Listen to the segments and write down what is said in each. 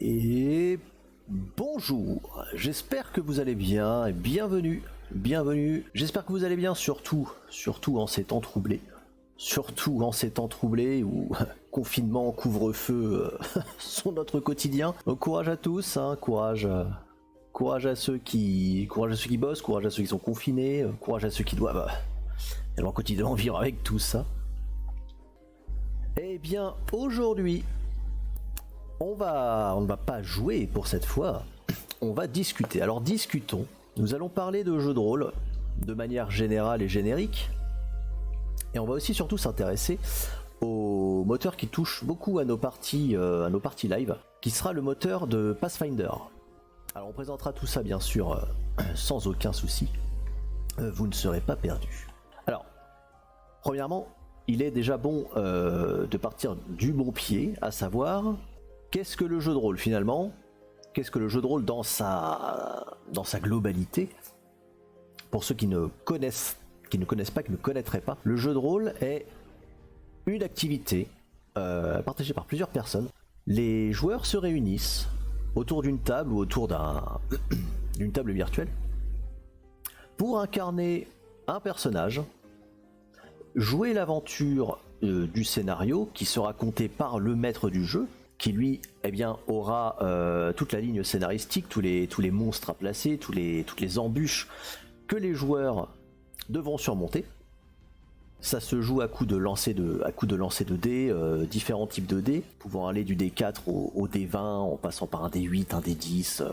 Et bonjour, j'espère que vous allez bien et bienvenue, j'espère que vous allez bien surtout en ces temps troublés. Surtout en ces temps troublés où confinement, couvre-feu sont notre quotidien. Donc courage à tous, hein, courage à ceux qui bossent, courage à ceux qui sont confinés, courage à ceux qui doivent leur quotidiennement vivre avec tout ça. Eh bien aujourd'hui, on ne va pas jouer pour cette fois, on va discuter. Alors discutons, nous allons parler de jeux de rôle de manière générale et générique. Et on va aussi surtout s'intéresser au moteur qui touche beaucoup à nos parties live, qui sera le moteur de Pathfinder. Alors on présentera tout ça bien sûr sans aucun souci, vous ne serez pas perdus. Alors, premièrement, il est déjà bon de partir du bon pied, à savoir, qu'est-ce que le jeu de rôle finalement? Qu'est-ce que le jeu de rôle dans sa globalité? Pour ceux qui ne connaissent pas, qui ne connaîtraient pas, le jeu de rôle est une activité partagée par plusieurs personnes. Les joueurs se réunissent autour d'une table ou autour d'une table virtuelle pour incarner un personnage, jouer l'aventure du scénario qui sera conté par le maître du jeu, qui lui aura toute la ligne scénaristique, tous les monstres à placer, toutes les embûches que les joueurs devront surmonter. Ça se joue à coup de lancer de dés, différents types de dés, pouvant aller du D4 au D20 en passant par un D8, un D10.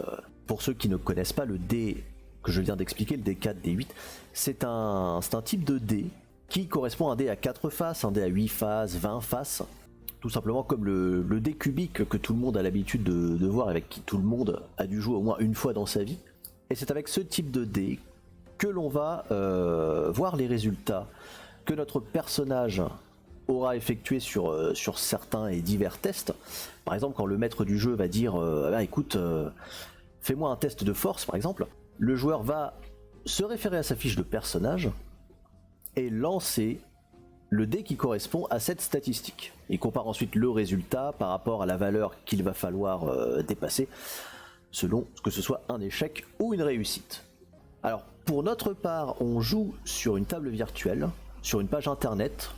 Pour ceux qui ne connaissent pas le dé que je viens d'expliquer, le D4, D8, c'est un type de dé qui correspond à un dé à 4 faces, un dé à 8 faces, 20 faces, tout simplement comme le dé cubique que tout le monde a l'habitude de voir, avec qui tout le monde a dû jouer au moins une fois dans sa vie. Et c'est avec ce type de dé que l'on va voir les résultats que notre personnage aura effectué sur certains et divers tests. Par exemple, quand le maître du jeu va dire écoute, fais-moi un test de force par exemple, le joueur va se référer à sa fiche de personnage et lancer le dé qui correspond à cette statistique. Il compare ensuite le résultat par rapport à la valeur qu'il va falloir dépasser, selon que ce soit un échec ou une réussite. Alors, pour notre part, on joue sur une table virtuelle, sur une page internet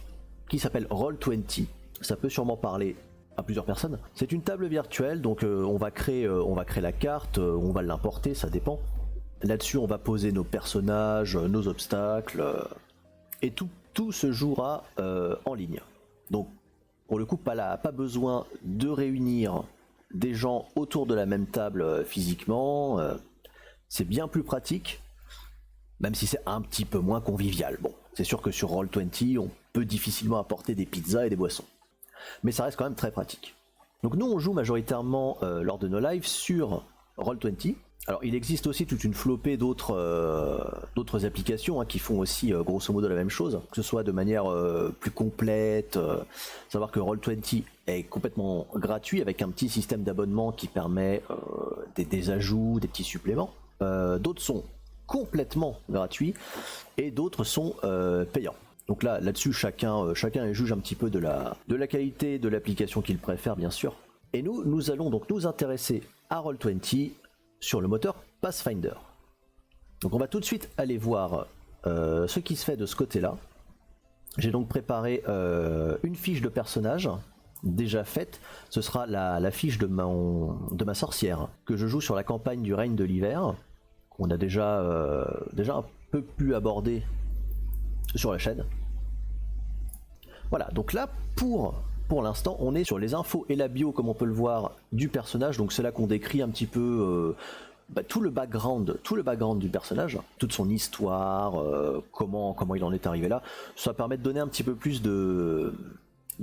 qui s'appelle Roll20. Ça peut sûrement parler à plusieurs personnes. C'est une table virtuelle, donc on va créer la carte, on va l'importer, ça dépend. Là-dessus, on va poser nos personnages, nos obstacles, et tout se jouera en ligne. Donc, pour le coup, pas besoin de réunir des gens autour de la même table physiquement. C'est bien plus pratique, même si c'est un petit peu moins convivial. Bon, c'est sûr que sur Roll20, on peut difficilement apporter des pizzas et des boissons. Mais ça reste quand même très pratique. Donc nous, on joue majoritairement lors de nos lives sur Roll20. Alors il existe aussi toute une flopée d'autres applications qui font aussi grosso modo la même chose, que ce soit de manière plus complète. Savoir que Roll20 est complètement gratuit avec un petit système d'abonnement qui permet des ajouts, des petits suppléments. D'autres sont complètement gratuits et d'autres sont payants. Donc là-dessus chacun est juge un petit peu de la qualité de l'application qu'il préfère bien sûr. Et nous allons donc nous intéresser à Roll20 sur le moteur Pathfinder. Donc on va tout de suite aller voir ce qui se fait de ce côté-là. J'ai donc préparé une fiche de personnage déjà faite. Ce sera la fiche de ma sorcière que je joue sur la campagne du règne de l'hiver, qu'on a déjà un peu plus abordé sur la chaîne. Voilà, donc là pour l'instant on est sur les infos et la bio comme on peut le voir du personnage. Donc c'est là qu'on décrit un petit peu tout le background du personnage, toute son histoire, comment il en est arrivé là. Ça permet de donner un petit peu plus de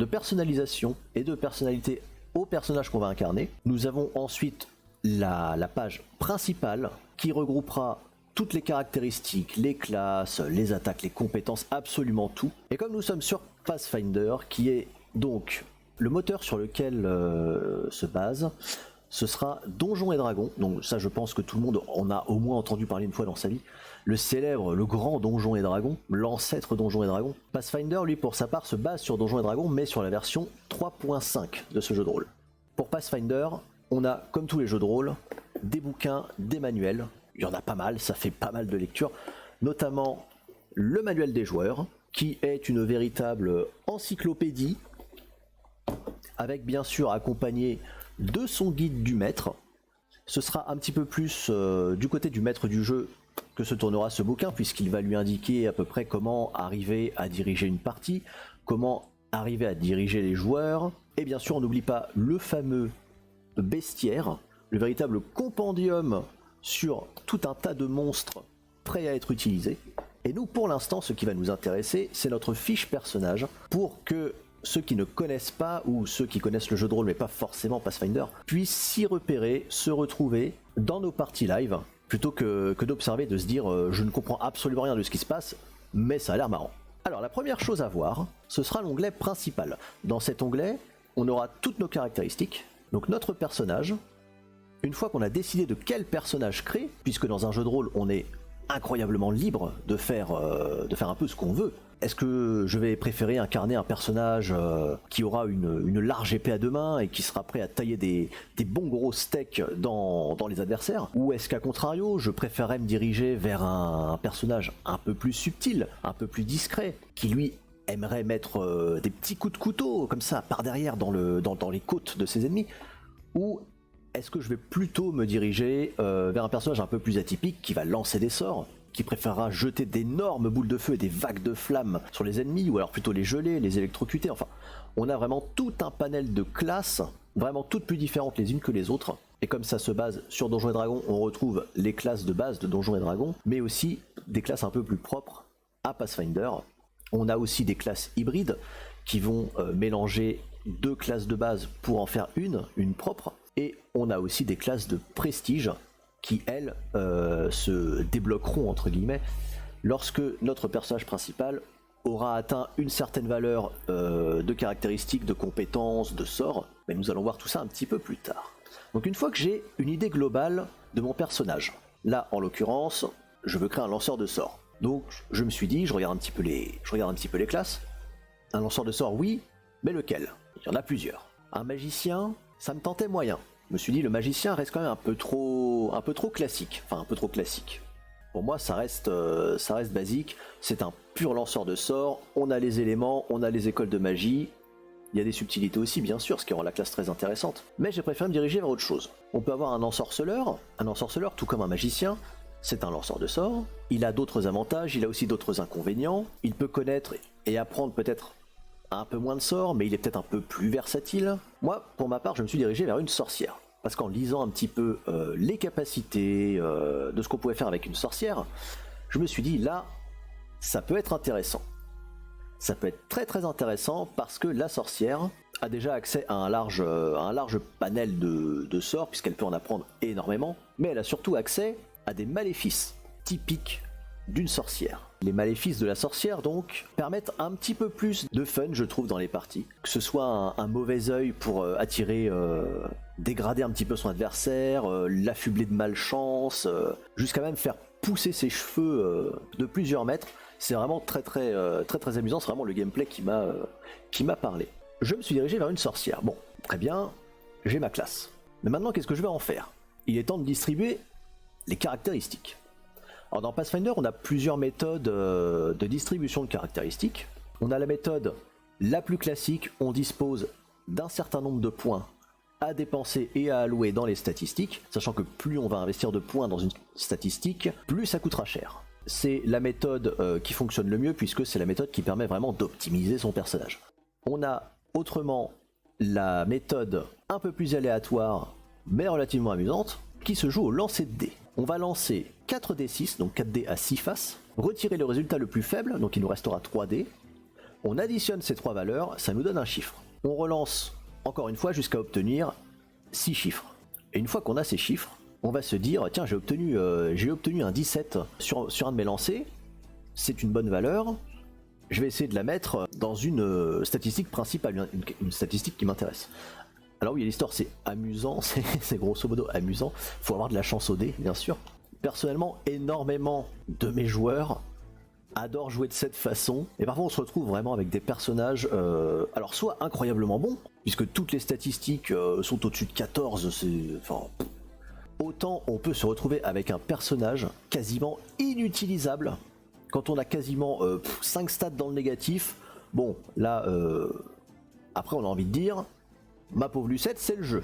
personnalisation et de personnalité au personnage qu'on va incarner. Nous avons ensuite la page principale qui regroupera toutes les caractéristiques, les classes, les attaques, les compétences, absolument tout. Et comme nous sommes sur Pathfinder, qui est donc le moteur sur lequel se base, ce sera Donjons et Dragons. Donc ça, je pense que tout le monde en a au moins entendu parler une fois dans sa vie. Le grand Donjons et Dragons, l'ancêtre Donjons et Dragons. Pathfinder, lui, pour sa part, se base sur Donjons et Dragons, mais sur la version 3.5 de ce jeu de rôle. Pour Pathfinder, on a, comme tous les jeux de rôle, des bouquins, des manuels. Il y en a pas mal, ça fait pas mal de lectures. Notamment le manuel des joueurs, qui est une véritable encyclopédie, avec bien sûr accompagné de son guide du maître. Ce sera un petit peu plus du côté du maître du jeu que se tournera ce bouquin, puisqu'il va lui indiquer à peu près comment arriver à diriger une partie, comment arriver à diriger les joueurs, et bien sûr on n'oublie pas le fameux bestiaire, le véritable compendium sur tout un tas de monstres prêts à être utilisés. Et nous, pour l'instant, ce qui va nous intéresser, c'est notre fiche personnage, pour que ceux qui ne connaissent pas, ou ceux qui connaissent le jeu de rôle mais pas forcément Pathfinder, puissent s'y repérer, se retrouver dans nos parties live, plutôt que d'observer, de se dire je ne comprends absolument rien de ce qui se passe, mais ça a l'air marrant. Alors la première chose à voir, ce sera l'onglet principal. Dans cet onglet, on aura toutes nos caractéristiques, donc notre personnage. Une fois qu'on a décidé de quel personnage créer, puisque dans un jeu de rôle on est incroyablement libre de faire un peu ce qu'on veut. Est-ce que je vais préférer incarner un personnage qui aura une large épée à deux mains et qui sera prêt à tailler des bons gros steaks dans les adversaires? Ou est-ce qu'à contrario, je préférerais me diriger vers un personnage un peu plus subtil, un peu plus discret, qui lui aimerait mettre des petits coups de couteau comme ça par derrière dans les côtes de ses ennemis? Ou est-ce que je vais plutôt me diriger vers un personnage un peu plus atypique qui va lancer des sorts, qui préférera jeter d'énormes boules de feu et des vagues de flammes sur les ennemis, ou alors plutôt les geler, les électrocuter? Enfin, on a vraiment tout un panel de classes, vraiment toutes plus différentes les unes que les autres. Et comme ça se base sur Donjons et Dragons, on retrouve les classes de base de Donjons et Dragons, mais aussi des classes un peu plus propres à Pathfinder. On a aussi des classes hybrides qui vont mélanger deux classes de base pour en faire une propre. Et on a aussi des classes de prestige qui, elles, se débloqueront, entre guillemets, lorsque notre personnage principal aura atteint une certaine valeur de caractéristiques, de compétences, de sorts. Mais nous allons voir tout ça un petit peu plus tard. Donc une fois que j'ai une idée globale de mon personnage, là, en l'occurrence, je veux créer un lanceur de sorts. Donc je me suis dit, je regarde un petit peu les classes. Un lanceur de sorts, oui, mais lequel? Il y en a plusieurs. Un magicien, ça me tentait moyen. Je me suis dit, le magicien reste quand même un peu trop classique. Enfin, un peu trop classique. Pour moi, ça reste basique. C'est un pur lanceur de sorts. On a les éléments, on a les écoles de magie. Il y a des subtilités aussi, bien sûr, ce qui rend la classe très intéressante. Mais j'ai préféré me diriger vers autre chose. On peut avoir un ensorceleur. Un ensorceleur, tout comme un magicien, c'est un lanceur de sorts. Il a d'autres avantages, il a aussi d'autres inconvénients. Il peut connaître et apprendre peut-être un peu moins de sorts, mais il est peut-être un peu plus versatile. Moi, pour ma part, je me suis dirigé vers une sorcière. Parce qu'en lisant un petit peu les capacités de ce qu'on pouvait faire avec une sorcière, je me suis dit, là, ça peut être intéressant. Ça peut être très très intéressant parce que la sorcière a déjà accès à un large panel de sorts, puisqu'elle peut en apprendre énormément, mais elle a surtout accès à des maléfices typiques d'une sorcière. Les maléfices de la sorcière, donc, permettent un petit peu plus de fun, je trouve, dans les parties. Que ce soit un mauvais œil pour attirer, dégrader un petit peu son adversaire, l'affubler de malchance, jusqu'à même faire pousser ses cheveux de plusieurs mètres. C'est vraiment très amusant, c'est vraiment le gameplay qui m'a parlé. Je me suis dirigé vers une sorcière. Bon, très bien, j'ai ma classe. Mais maintenant, qu'est-ce que je vais en faire? Il est temps de distribuer les caractéristiques. Alors dans Pathfinder, on a plusieurs méthodes de distribution de caractéristiques. On a la méthode la plus classique, on dispose d'un certain nombre de points à dépenser et à allouer dans les statistiques, sachant que plus on va investir de points dans une statistique, plus ça coûtera cher. C'est la méthode qui fonctionne le mieux, puisque c'est la méthode qui permet vraiment d'optimiser son personnage. On a autrement la méthode un peu plus aléatoire, mais relativement amusante, qui se joue au lancer de dés. On va lancer 4 d6, donc 4 dés à 6 faces, retirer le résultat le plus faible, donc il nous restera 3 dés. On additionne ces 3 valeurs, ça nous donne un chiffre. On relance encore une fois jusqu'à obtenir 6 chiffres. Et une fois qu'on a ces chiffres, on va se dire, tiens, j'ai obtenu un 17 sur un de mes lancers, c'est une bonne valeur, je vais essayer de la mettre dans une statistique principale, une statistique qui m'intéresse. Alors oui, l'histoire c'est amusant, c'est grosso modo amusant, faut avoir de la chance au dé, bien sûr. Personnellement, énormément de mes joueurs adore jouer de cette façon, et parfois on se retrouve vraiment avec des personnages, alors soit incroyablement bons, puisque toutes les statistiques sont au-dessus de 14, autant on peut se retrouver avec un personnage quasiment inutilisable, quand on a quasiment 5 stats dans le négatif. Bon, là, après on a envie de dire, ma pauvre Lucette, c'est le jeu.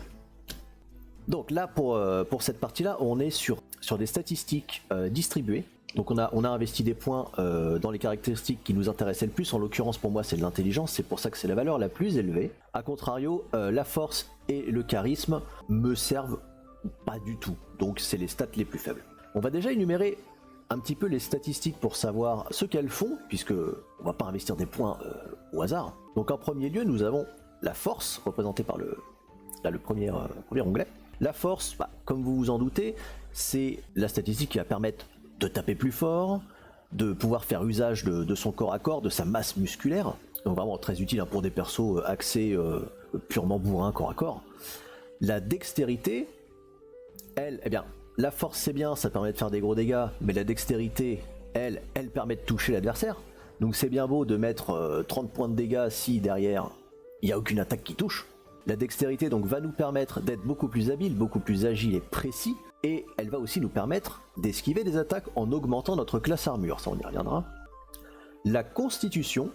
Donc là, pour cette partie-là, on est sur des statistiques distribuées. Donc on a investi des points dans les caractéristiques qui nous intéressaient le plus. En l'occurrence, pour moi, c'est de l'intelligence. C'est pour ça que c'est la valeur la plus élevée. A contrario, la force et le charisme me servent pas du tout. Donc c'est les stats les plus faibles. On va déjà énumérer un petit peu les statistiques pour savoir ce qu'elles font, puisque on va pas investir des points au hasard. Donc en premier lieu, nous avons la force, représentée par le premier onglet. La force, comme vous vous en doutez, c'est la statistique qui va permettre de taper plus fort, de pouvoir faire usage de son corps à corps, de sa masse musculaire. Donc vraiment très utile pour des persos axés purement bourrins corps à corps. La dextérité, elle, eh bien, la force c'est bien, ça permet de faire des gros dégâts, mais la dextérité, elle permet de toucher l'adversaire. Donc c'est bien beau de mettre 30 points de dégâts si derrière il n'y a aucune attaque qui touche. La dextérité donc va nous permettre d'être beaucoup plus habile, beaucoup plus agile et précis, et elle va aussi nous permettre d'esquiver des attaques en augmentant notre classe armure, ça on y reviendra. La constitution,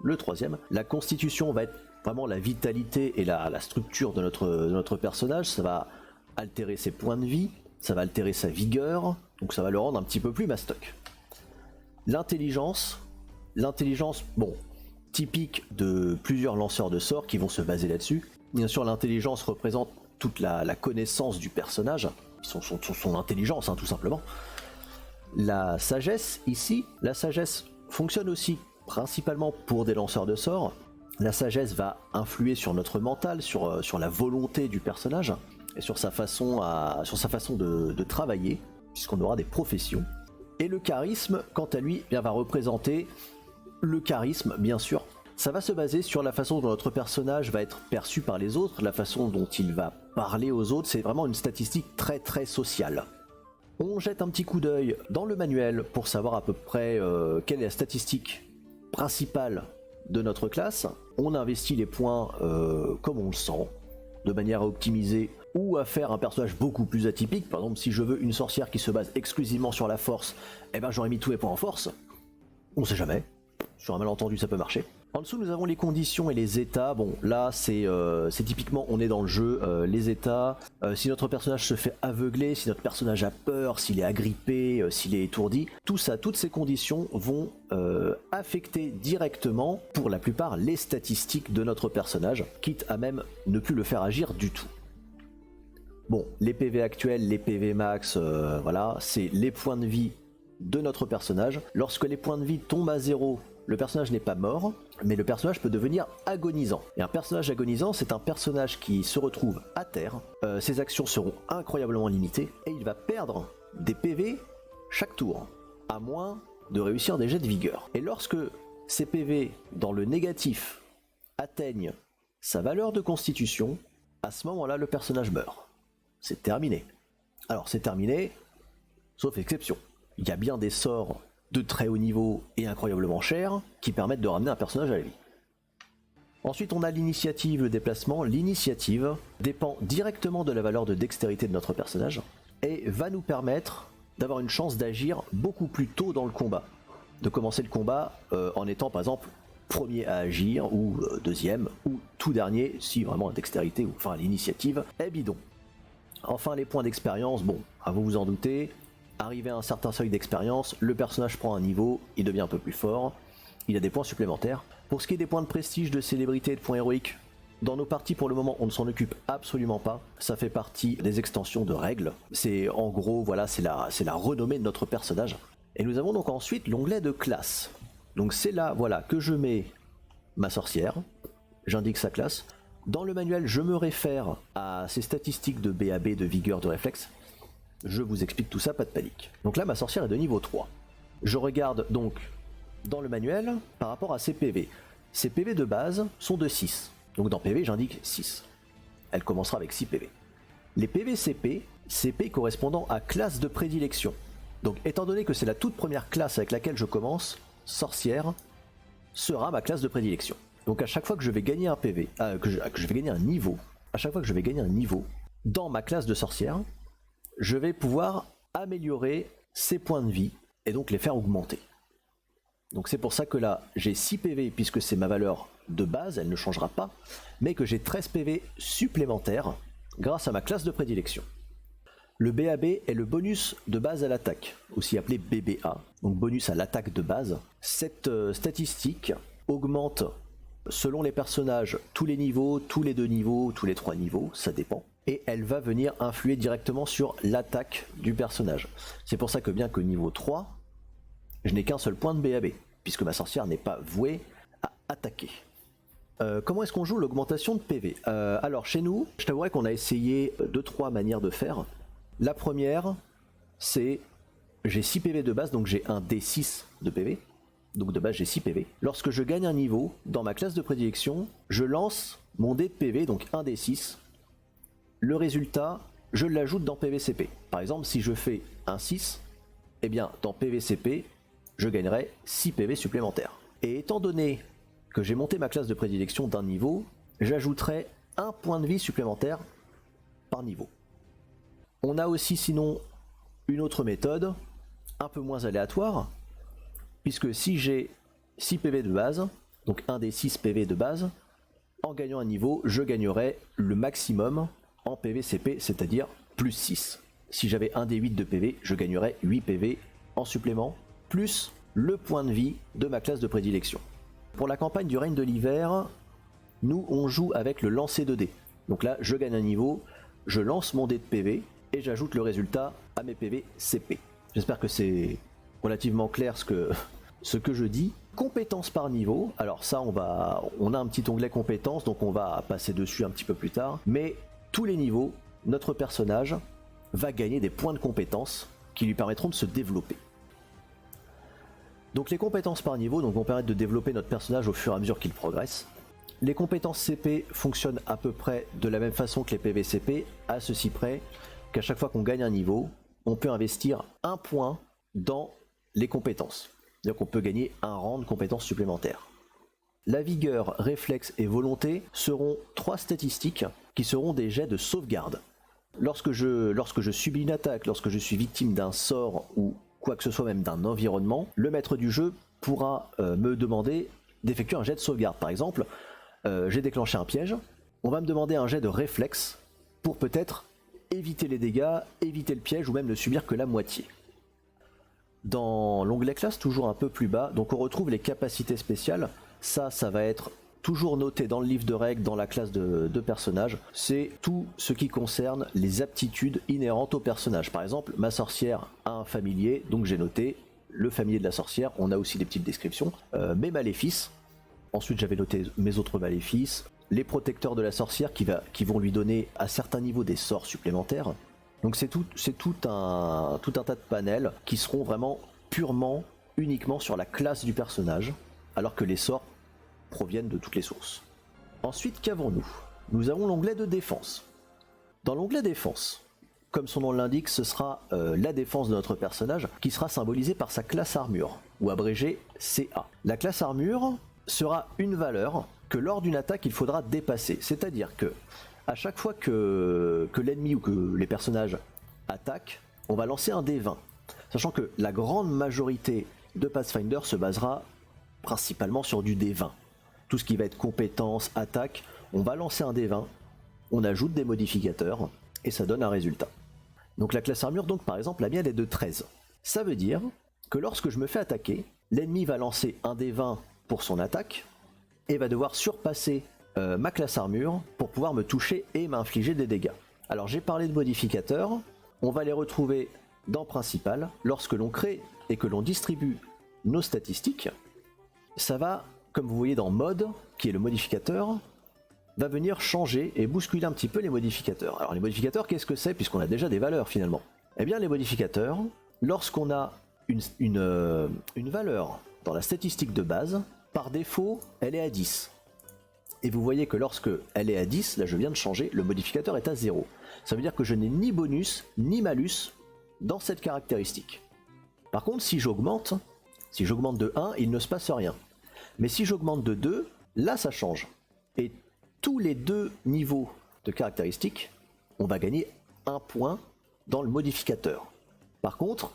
le troisième, la constitution va être vraiment la vitalité et la structure de notre personnage. Ça va altérer ses points de vie, ça va altérer sa vigueur, donc ça va le rendre un petit peu plus mastoc. L'intelligence, bon, typique de plusieurs lanceurs de sorts qui vont se baser là-dessus. Bien sûr, l'intelligence représente toute la connaissance du personnage, son intelligence, tout simplement. La sagesse, ici, la sagesse fonctionne aussi principalement pour des lanceurs de sorts. La sagesse va influer sur notre mental, sur la volonté du personnage, et sur sa façon de travailler, puisqu'on aura des professions. Et le charisme, quant à lui, va représenter le charisme, bien sûr. Ça va se baser sur la façon dont notre personnage va être perçu par les autres, la façon dont il va parler aux autres. C'est vraiment une statistique très très sociale. On jette un petit coup d'œil dans le manuel pour savoir à peu près quelle est la statistique principale de notre classe. On investit les points comme on le sent, de manière à optimiser ou à faire un personnage beaucoup plus atypique. Par exemple, si je veux une sorcière qui se base exclusivement sur la force, eh ben j'aurais mis tous les points en force. On sait jamais. Sur un malentendu, ça peut marcher. En dessous, nous avons les conditions et les états. Bon, là, c'est typiquement, on est dans le jeu, les états. Si notre personnage se fait aveugler, si notre personnage a peur, s'il est agrippé, s'il est étourdi, tout ça, toutes ces conditions vont affecter directement, pour la plupart, les statistiques de notre personnage, quitte à même ne plus le faire agir du tout. Bon, les PV actuels, les PV max, voilà, c'est les points de vie de notre personnage. Lorsque les points de vie tombent à 0, le personnage n'est pas mort, mais le personnage peut devenir agonisant. Et un personnage agonisant, c'est un personnage qui se retrouve à terre, ses actions seront incroyablement limitées, et il va perdre des PV chaque tour, à moins de réussir des jets de vigueur. Et lorsque ces PV, dans le négatif, atteignent sa valeur de constitution, à ce moment-là, le personnage meurt. C'est terminé. Alors c'est terminé, sauf exception. Il y a bien des sorts de très haut niveau et incroyablement chers qui permettent de ramener un personnage à la vie. Ensuite, on a l'initiative, le déplacement. L'initiative dépend directement de la valeur de dextérité de notre personnage et va nous permettre d'avoir une chance d'agir beaucoup plus tôt dans le combat. De commencer le combat en étant par exemple premier à agir ou deuxième ou tout dernier si vraiment la dextérité ou enfin l'initiative est bidon. Enfin, les points d'expérience, bon, à vous vous en doutez. Arrivé à un certain seuil d'expérience, le personnage prend un niveau, il devient un peu plus fort, il a des points supplémentaires. Pour ce qui est des points de prestige, de célébrité et de points héroïques, dans nos parties pour le moment on ne s'en occupe absolument pas, ça fait partie des extensions de règles, c'est en gros, voilà, c'est la renommée de notre personnage. Et nous avons donc ensuite l'onglet de classe. Donc c'est là, voilà, que je mets ma sorcière, j'indique sa classe. Dans le manuel, je me réfère à ces statistiques de BAB, de vigueur, de réflexe. Je vous explique tout ça, pas de panique. Donc là, ma sorcière est de niveau 3. Je regarde donc dans le manuel par rapport à ses PV. Ses PV de base sont de 6. Donc dans PV, j'indique 6. Elle commencera avec 6 PV. Les PV CP, CP correspondant à classe de prédilection. Donc étant donné que c'est la toute première classe avec laquelle je commence, sorcière sera ma classe de prédilection. Donc à chaque fois que je vais gagner un PV, que je vais gagner un niveau, à chaque fois que je vais gagner un niveau dans ma classe de sorcière, je vais pouvoir améliorer ses points de vie et donc les faire augmenter. Donc c'est pour ça que là j'ai 6 PV puisque c'est ma valeur de base, elle ne changera pas, mais que j'ai 13 PV supplémentaires grâce à ma classe de prédilection. Le BAB est le bonus de base à l'attaque, aussi appelé BBA, donc bonus à l'attaque de base. Cette statistique augmente selon les personnages tous les niveaux, tous les 2 niveaux, tous les 3 niveaux, ça dépend. Et elle va venir influer directement sur l'attaque du personnage. C'est pour ça que bien que niveau 3, je n'ai qu'un seul point de BAB, puisque ma sorcière n'est pas vouée à attaquer. Comment est-ce qu'on joue l'augmentation de PV? Alors chez nous, je t'avouerai qu'on a essayé 2-3 manières de faire. La première, c'est j'ai 6 PV de base, donc j'ai un D6 de PV. Donc de base j'ai 6 PV. Lorsque je gagne un niveau, dans ma classe de prédilection, je lance mon dé de PV, donc un D6. Le résultat, je l'ajoute dans PVCP. Par exemple, si je fais un 6, eh bien dans PVCP, je gagnerai 6 PV supplémentaires. Et étant donné que j'ai monté ma classe de prédilection d'un niveau, j'ajouterai un point de vie supplémentaire par niveau. On a aussi sinon une autre méthode, un peu moins aléatoire, puisque si j'ai 6 PV de base, donc un des 6 PV de base, en gagnant un niveau, je gagnerai le maximum en PVCP, c'est-à-dire plus 6. Si j'avais un des 8 de PV, je gagnerais 8 PV en supplément, plus le point de vie de ma classe de prédilection. Pour la campagne du règne de l'hiver, nous on joue avec le lancer de dés. Donc là, je gagne un niveau, je lance mon dé de PV et j'ajoute le résultat à mes PV CP. J'espère que c'est relativement clair ce que je dis. Compétences par niveau, alors ça on a un petit onglet compétences, donc on va passer dessus un petit peu plus tard, mais tous les niveaux, notre personnage va gagner des points de compétences qui lui permettront de se développer. Donc les compétences par niveau vont permettre de développer notre personnage au fur et à mesure qu'il progresse. Les compétences CP fonctionnent à peu près de la même façon que les PVCP, à ceci près qu'à chaque fois qu'on gagne un niveau, on peut investir un point dans les compétences. C'est-à-dire qu'on peut gagner un rang de compétences supplémentaires. La vigueur, réflexe et volonté seront 3 statistiques qui seront des jets de sauvegarde. Lorsque je subis une attaque, lorsque je suis victime d'un sort ou quoi que ce soit, même d'un environnement, le maître du jeu pourra me demander d'effectuer un jet de sauvegarde. Par exemple, j'ai déclenché un piège, on va me demander un jet de réflexe pour peut-être éviter les dégâts, éviter le piège ou même ne subir que la moitié. Dans l'onglet classe, toujours un peu plus bas, donc on retrouve les capacités spéciales. Ça va être toujours noté dans le livre de règles, dans la classe de personnage. C'est tout ce qui concerne les aptitudes inhérentes au personnage. Par exemple, ma sorcière a un familier, donc j'ai noté le familier de la sorcière. On a aussi des petites descriptions. Mes maléfices. Ensuite, j'avais noté mes autres maléfices. Les protecteurs de la sorcière qui vont lui donner à certains niveaux des sorts supplémentaires. Donc c'est tout un tas de panels qui seront vraiment uniquement sur la classe du personnage, alors que les sorts proviennent de toutes les sources. Ensuite, qu'avons-nous? Nous avons l'onglet de défense. Dans l'onglet défense, comme son nom l'indique, ce sera la défense de notre personnage qui sera symbolisée par sa classe armure, ou abrégée CA. La classe armure sera une valeur que lors d'une attaque il faudra dépasser, c'est-à-dire que à chaque fois que l'ennemi ou que les personnages attaquent, on va lancer un D20, sachant que la grande majorité de Pathfinder se basera principalement sur du D20. Tout ce qui va être compétences, attaque, on va lancer un D20, on ajoute des modificateurs et ça donne un résultat. Donc la classe armure, donc par exemple la mienne est de 13. Ça veut dire que lorsque je me fais attaquer, l'ennemi va lancer un D20 pour son attaque et va devoir surpasser ma classe armure pour pouvoir me toucher et m'infliger des dégâts. Alors j'ai parlé de modificateurs, on va les retrouver dans Principal. Lorsque l'on crée et que l'on distribue nos statistiques, ça va, comme vous voyez dans Mode, qui est le modificateur, va venir changer et bousculer un petit peu les modificateurs. Alors les modificateurs, qu'est-ce que c'est puisqu'on a déjà des valeurs finalement? Eh bien les modificateurs, lorsqu'on a une valeur dans la statistique de base, par défaut, elle est à 10. Et vous voyez que lorsque elle est à 10, là je viens de changer, le modificateur est à 0. Ça veut dire que je n'ai ni bonus ni malus dans cette caractéristique. Par contre, si j'augmente de 1, il ne se passe rien. Mais si j'augmente de 2, là ça change. Et tous les deux niveaux de caractéristiques, on va gagner 1 point dans le modificateur. Par contre,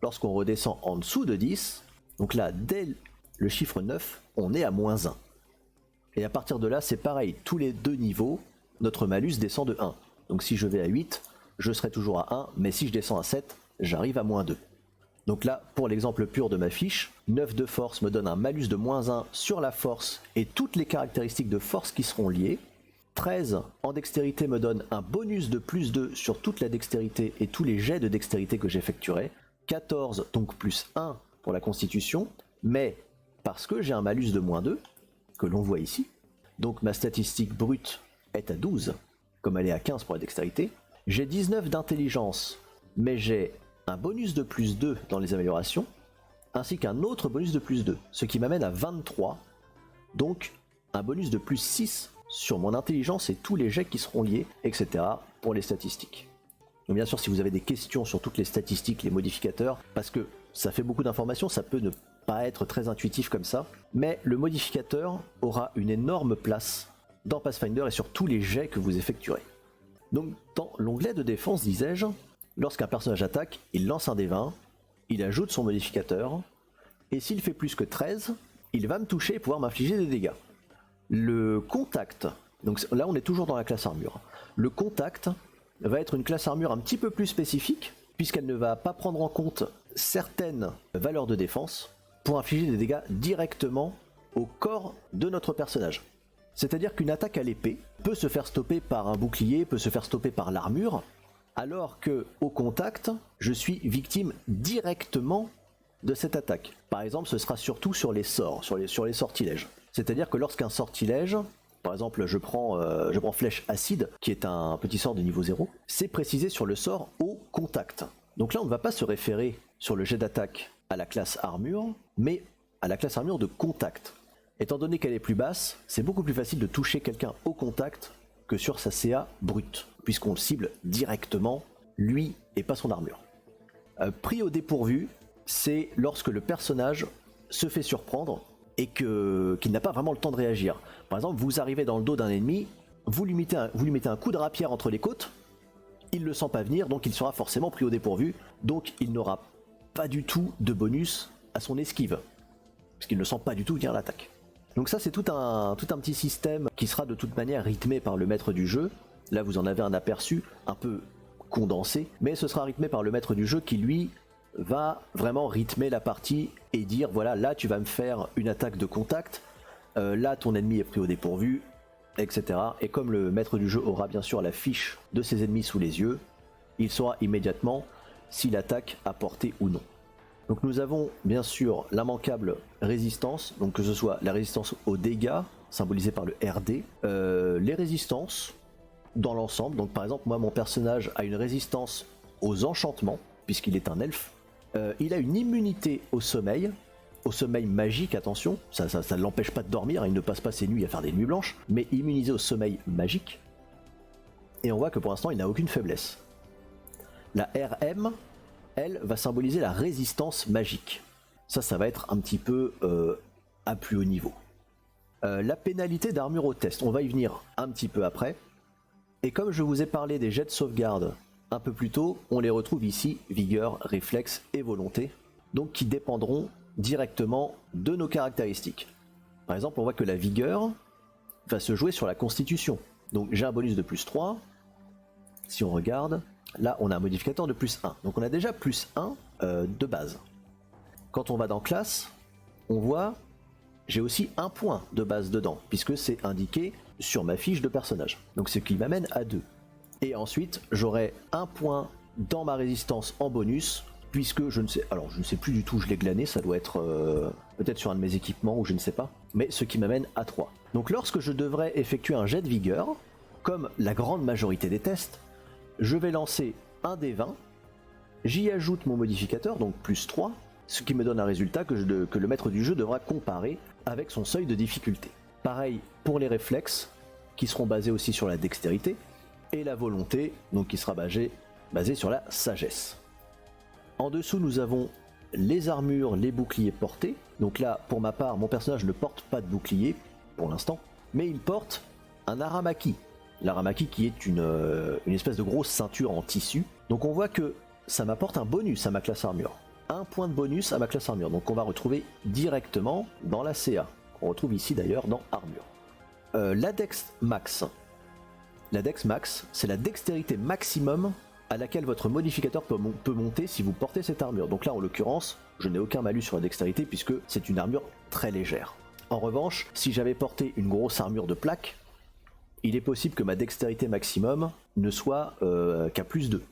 lorsqu'on redescend en dessous de 10, donc là, dès le chiffre 9, on est à -1. Et à partir de là, c'est pareil, tous les deux niveaux, notre malus descend de 1. Donc si je vais à 8, je serai toujours à 1, mais si je descends à 7, j'arrive à -2. Donc là, pour l'exemple pur de ma fiche, 9 de force me donne un malus de -1 sur la force et toutes les caractéristiques de force qui seront liées. 13 en dextérité me donne un bonus de +2 sur toute la dextérité et tous les jets de dextérité que j'effectuerai. 14, donc +1 pour la constitution, mais parce que j'ai un malus de -2, que l'on voit ici, donc ma statistique brute est à 12, comme elle est à 15 pour la dextérité. J'ai 19 d'intelligence, mais j'ai un bonus de +2 dans les améliorations, ainsi qu'un autre bonus de +2, ce qui m'amène à 23, donc un bonus de +6 sur mon intelligence et tous les jets qui seront liés, etc. pour les statistiques. Donc bien sûr, si vous avez des questions sur toutes les statistiques, les modificateurs, parce que ça fait beaucoup d'informations, ça peut ne pas être très intuitif comme ça, mais le modificateur aura une énorme place dans Pathfinder et sur tous les jets que vous effectuerez. Donc dans l'onglet de défense, disais-je, lorsqu'un personnage attaque, il lance un dé 20, il ajoute son modificateur, et s'il fait plus que 13, il va me toucher et pouvoir m'infliger des dégâts. Le contact, donc là on est toujours dans la classe armure, le contact va être une classe armure un petit peu plus spécifique, puisqu'elle ne va pas prendre en compte certaines valeurs de défense pour infliger des dégâts directement au corps de notre personnage. C'est-à-dire qu'une attaque à l'épée peut se faire stopper par un bouclier, peut se faire stopper par l'armure, alors que au contact, je suis victime directement de cette attaque. Par exemple, ce sera surtout sur les sorts, sur les sortilèges. C'est-à-dire que lorsqu'un sortilège, par exemple je prends flèche acide, qui est un petit sort de niveau 0, c'est précisé sur le sort au contact. Donc là on ne va pas se référer sur le jet d'attaque à la classe armure, mais à la classe armure de contact. Étant donné qu'elle est plus basse, c'est beaucoup plus facile de toucher quelqu'un au contact que sur sa CA brute, puisqu'on le cible directement, lui et pas son armure. Pris au dépourvu, c'est lorsque le personnage se fait surprendre et qu'il n'a pas vraiment le temps de réagir. Par exemple, vous arrivez dans le dos d'un ennemi, vous lui mettez un coup de rapière entre les côtes, il ne le sent pas venir, donc il sera forcément pris au dépourvu, donc il n'aura pas du tout de bonus à son esquive, parce qu'il ne sent pas du tout venir l'attaque. Donc ça c'est tout un petit système qui sera de toute manière rythmé par le maître du jeu. Là vous en avez un aperçu un peu condensé, mais ce sera rythmé par le maître du jeu qui lui va vraiment rythmer la partie et dire voilà, là tu vas me faire une attaque de contact, là ton ennemi est pris au dépourvu, etc. Et comme le maître du jeu aura bien sûr la fiche de ses ennemis sous les yeux, il saura immédiatement si l'attaque a porté ou non. Donc nous avons bien sûr l'immanquable résistance, donc que ce soit la résistance aux dégâts, symbolisée par le RD, les résistances dans l'ensemble, donc par exemple moi mon personnage a une résistance aux enchantements, puisqu'il est un elfe, il a une immunité au sommeil magique, attention, ça ne l'empêche pas de dormir, il ne passe pas ses nuits à faire des nuits blanches, mais immunisé au sommeil magique, et on voit que pour l'instant il n'a aucune faiblesse. La RM, elle, va symboliser la résistance magique. Ça va être un petit peu à plus haut niveau. La pénalité d'armure au test, on va y venir un petit peu après. Et comme je vous ai parlé des jets de sauvegarde un peu plus tôt, on les retrouve ici, vigueur, réflexe et volonté, donc qui dépendront directement de nos caractéristiques. Par exemple, on voit que la vigueur va se jouer sur la constitution. Donc j'ai un bonus de +3, si on regarde, là on a un modificateur de +1, donc on a déjà +1 de base. Quand on va dans classe, on voit j'ai aussi un point de base dedans, puisque c'est indiqué sur ma fiche de personnage, donc ce qui m'amène à 2. Et ensuite j'aurai un point dans ma résistance en bonus, puisque je ne sais plus du tout, je l'ai glané, ça doit être peut-être sur un de mes équipements ou je ne sais pas, mais ce qui m'amène à 3. Donc lorsque je devrais effectuer un jet de vigueur, comme la grande majorité des tests, je vais lancer un dé 20, j'y ajoute mon modificateur, donc +3, ce qui me donne un résultat que le maître du jeu devra comparer avec son seuil de difficulté. Pareil pour les réflexes, qui seront basés aussi sur la dextérité, et la volonté, donc qui sera basée sur la sagesse. En dessous, nous avons les armures, les boucliers portés. Donc là, pour ma part, mon personnage ne porte pas de bouclier, pour l'instant, mais il porte un aramaki. L'aramaki qui est une espèce de grosse ceinture en tissu. Donc on voit que ça m'apporte un bonus à ma classe armure. Un point de bonus à ma classe armure. Donc on va retrouver directement dans la CA. On retrouve ici d'ailleurs dans armure. La Dex Max. La Dex Max, c'est la dextérité maximum à laquelle votre modificateur peut monter si vous portez cette armure. Donc là, en l'occurrence, je n'ai aucun malus sur la dextérité puisque c'est une armure très légère. En revanche, si j'avais porté une grosse armure de plaque, il est possible que ma dextérité maximum ne soit qu'à plus 2.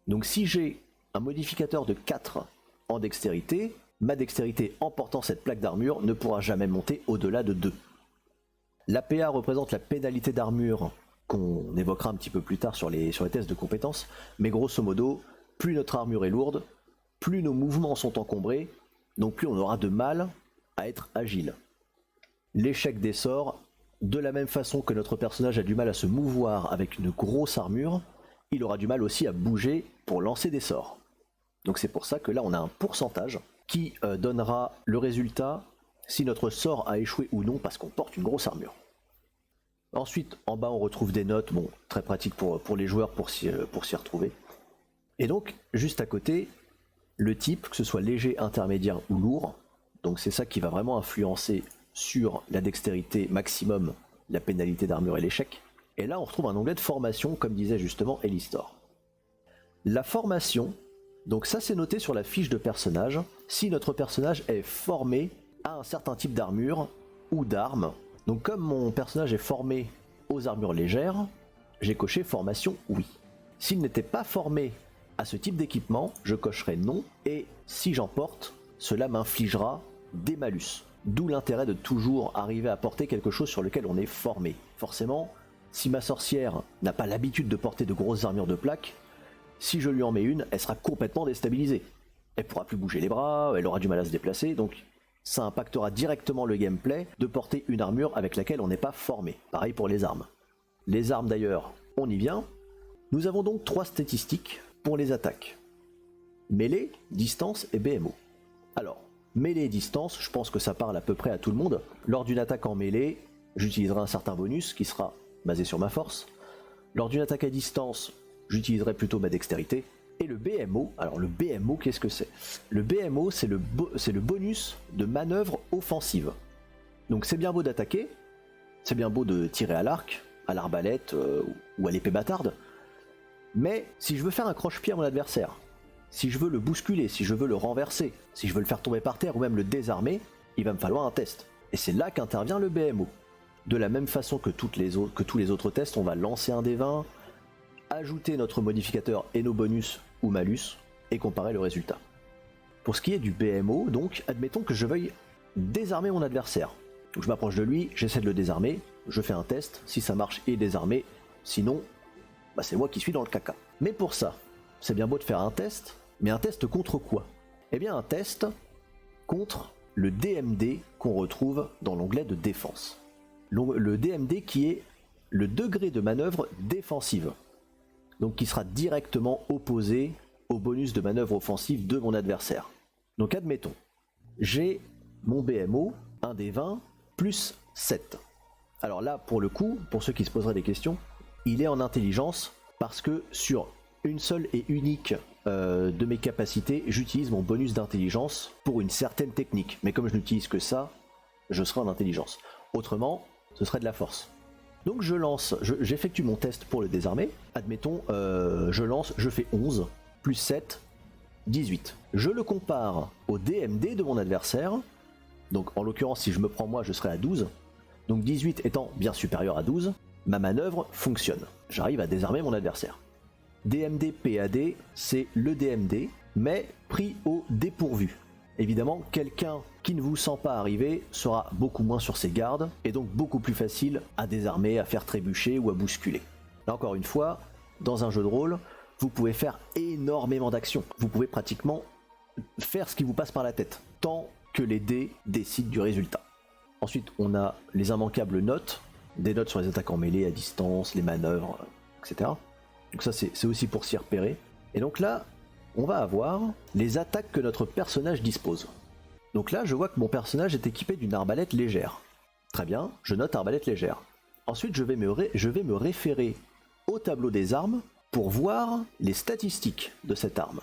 Donc si j'ai un modificateur de 4 en dextérité, ma dextérité en portant cette plaque d'armure ne pourra jamais monter au-delà de 2. L'APA représente la pénalité d'armure qu'on évoquera un petit peu plus tard sur les tests de compétences, mais grosso modo, plus notre armure est lourde, plus nos mouvements sont encombrés, donc plus on aura de mal à être agile. L'échec des sorts, de la même façon que notre personnage a du mal à se mouvoir avec une grosse armure, il aura du mal aussi à bouger pour lancer des sorts. Donc c'est pour ça que là on a un pourcentage qui donnera le résultat si notre sort a échoué ou non parce qu'on porte une grosse armure. Ensuite, en bas, on retrouve des notes, bon, très pratique pour les joueurs pour s'y retrouver. Et donc, juste à côté, le type, que ce soit léger, intermédiaire ou lourd, donc c'est ça qui va vraiment influencer sur la dextérité maximum, la pénalité d'armure et l'échec. Et là, on retrouve un onglet de formation, comme disait justement Elistor. La formation, donc ça c'est noté sur la fiche de personnage, si notre personnage est formé à un certain type d'armure ou d'arme. Donc comme mon personnage est formé aux armures légères, j'ai coché formation oui. S'il n'était pas formé à ce type d'équipement, je cocherai non, et si j'en porte, cela m'infligera des malus. D'où l'intérêt de toujours arriver à porter quelque chose sur lequel on est formé. Forcément, si ma sorcière n'a pas l'habitude de porter de grosses armures de plaque, si je lui en mets une, elle sera complètement déstabilisée. Elle pourra plus bouger les bras, elle aura du mal à se déplacer, donc ça impactera directement le gameplay de porter une armure avec laquelle on n'est pas formé. Pareil pour les armes. Les armes d'ailleurs, on y vient. Nous avons donc 3 statistiques pour les attaques. Mêlée, distance et BMO. Alors, mêlée et distance, je pense que ça parle à peu près à tout le monde. Lors d'une attaque en mêlée, j'utiliserai un certain bonus qui sera basé sur ma force. Lors d'une attaque à distance, j'utiliserai plutôt ma dextérité. Et le BMO, alors le BMO, qu'est-ce que c'est? Le BMO, c'est le bonus de manœuvre offensive. Donc c'est bien beau d'attaquer, c'est bien beau de tirer à l'arc, à l'arbalète ou à l'épée bâtarde, mais si je veux faire un croche-pied à mon adversaire, si je veux le bousculer, si je veux le renverser, si je veux le faire tomber par terre ou même le désarmer, il va me falloir un test. Et c'est là qu'intervient le BMO. De la même façon que tous les autres tests, on va lancer un dé 20, ajouter notre modificateur et nos bonus ou malus, et comparer le résultat. Pour ce qui est du BMO, donc, admettons que je veuille désarmer mon adversaire. Donc je m'approche de lui, j'essaie de le désarmer, je fais un test, si ça marche, il est désarmé, sinon, c'est moi qui suis dans le caca. Mais pour ça, c'est bien beau de faire un test, mais un test contre quoi? Eh bien un test contre le DMD qu'on retrouve dans l'onglet de défense. Le DMD qui est le degré de manœuvre défensive. Donc qui sera directement opposé au bonus de manœuvre offensive de mon adversaire. Donc admettons, j'ai mon BMO, un des 20, plus 7. Alors là, pour le coup, pour ceux qui se poseraient des questions, il est en intelligence parce que sur une seule et unique de mes capacités, j'utilise mon bonus d'intelligence pour une certaine technique. Mais comme je n'utilise que ça, je serai en intelligence. Autrement, ce serait de la force. Donc j'effectue mon test pour le désarmer. Admettons, je fais 11, plus 7, 18. Je le compare au DMD de mon adversaire. Donc en l'occurrence, si je me prends moi, je serai à 12. Donc 18 étant bien supérieur à 12, ma manœuvre fonctionne. J'arrive à désarmer mon adversaire. DMD PAD, c'est le DMD, mais pris au dépourvu. Évidemment, quelqu'un qui ne vous sent pas arriver sera beaucoup moins sur ses gardes et donc beaucoup plus facile à désarmer, à faire trébucher ou à bousculer. Là encore une fois, dans un jeu de rôle, vous pouvez faire énormément d'actions. Vous pouvez pratiquement faire ce qui vous passe par la tête, tant que les dés décident du résultat. Ensuite, on a les immanquables notes, des notes sur les attaques en mêlée, à distance, les manœuvres, etc. Donc ça, c'est aussi pour s'y repérer. Et donc là, on va avoir les attaques que notre personnage dispose. Donc là, je vois que mon personnage est équipé d'une arbalète légère. Très bien, je note arbalète légère. Ensuite, je vais me référer au tableau des armes pour voir les statistiques de cette arme.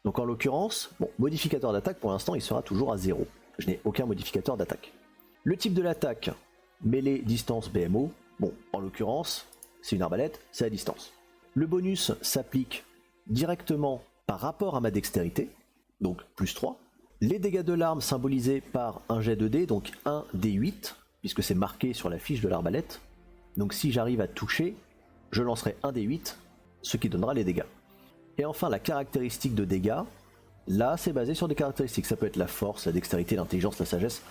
Donc en l'occurrence, bon, modificateur d'attaque pour l'instant il sera toujours à 0. Je n'ai aucun modificateur d'attaque. Le type de l'attaque, mêlée, distance, BMO, bon, en l'occurrence, c'est une arbalète, c'est à distance. Le bonus s'applique directement par rapport à ma dextérité, donc plus 3. Les dégâts de l'arme symbolisés par un jet de dés, donc 1 D8, puisque c'est marqué sur la fiche de l'arbalète. Donc si j'arrive à toucher, je lancerai 1 D8, ce qui donnera les dégâts. Et enfin la caractéristique de dégâts, là c'est basé sur des caractéristiques, ça peut être la force, la dextérité, l'intelligence, la sagesse.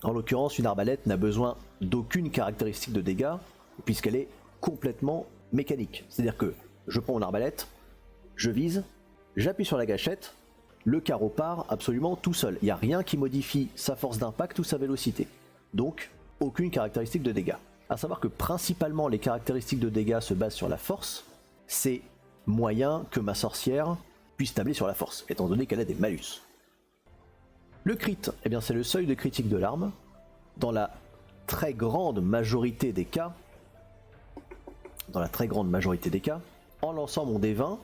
En l'occurrence, une arbalète n'a besoin d'aucune caractéristique de dégâts, puisqu'elle est complètement mécanique. C'est-à-dire que je prends mon arbalète, je vise, j'appuie sur la gâchette, le carreau part absolument tout seul. Il n'y a rien qui modifie sa force d'impact ou sa vélocité. Donc, aucune caractéristique de dégâts. A savoir que principalement les caractéristiques de dégâts se basent sur la force, c'est moyen que ma sorcière puisse tabler sur la force, étant donné qu'elle a des malus. Le crit, eh bien c'est le seuil de critique de l'arme. Dans la très grande majorité des cas, en lançant mon D20,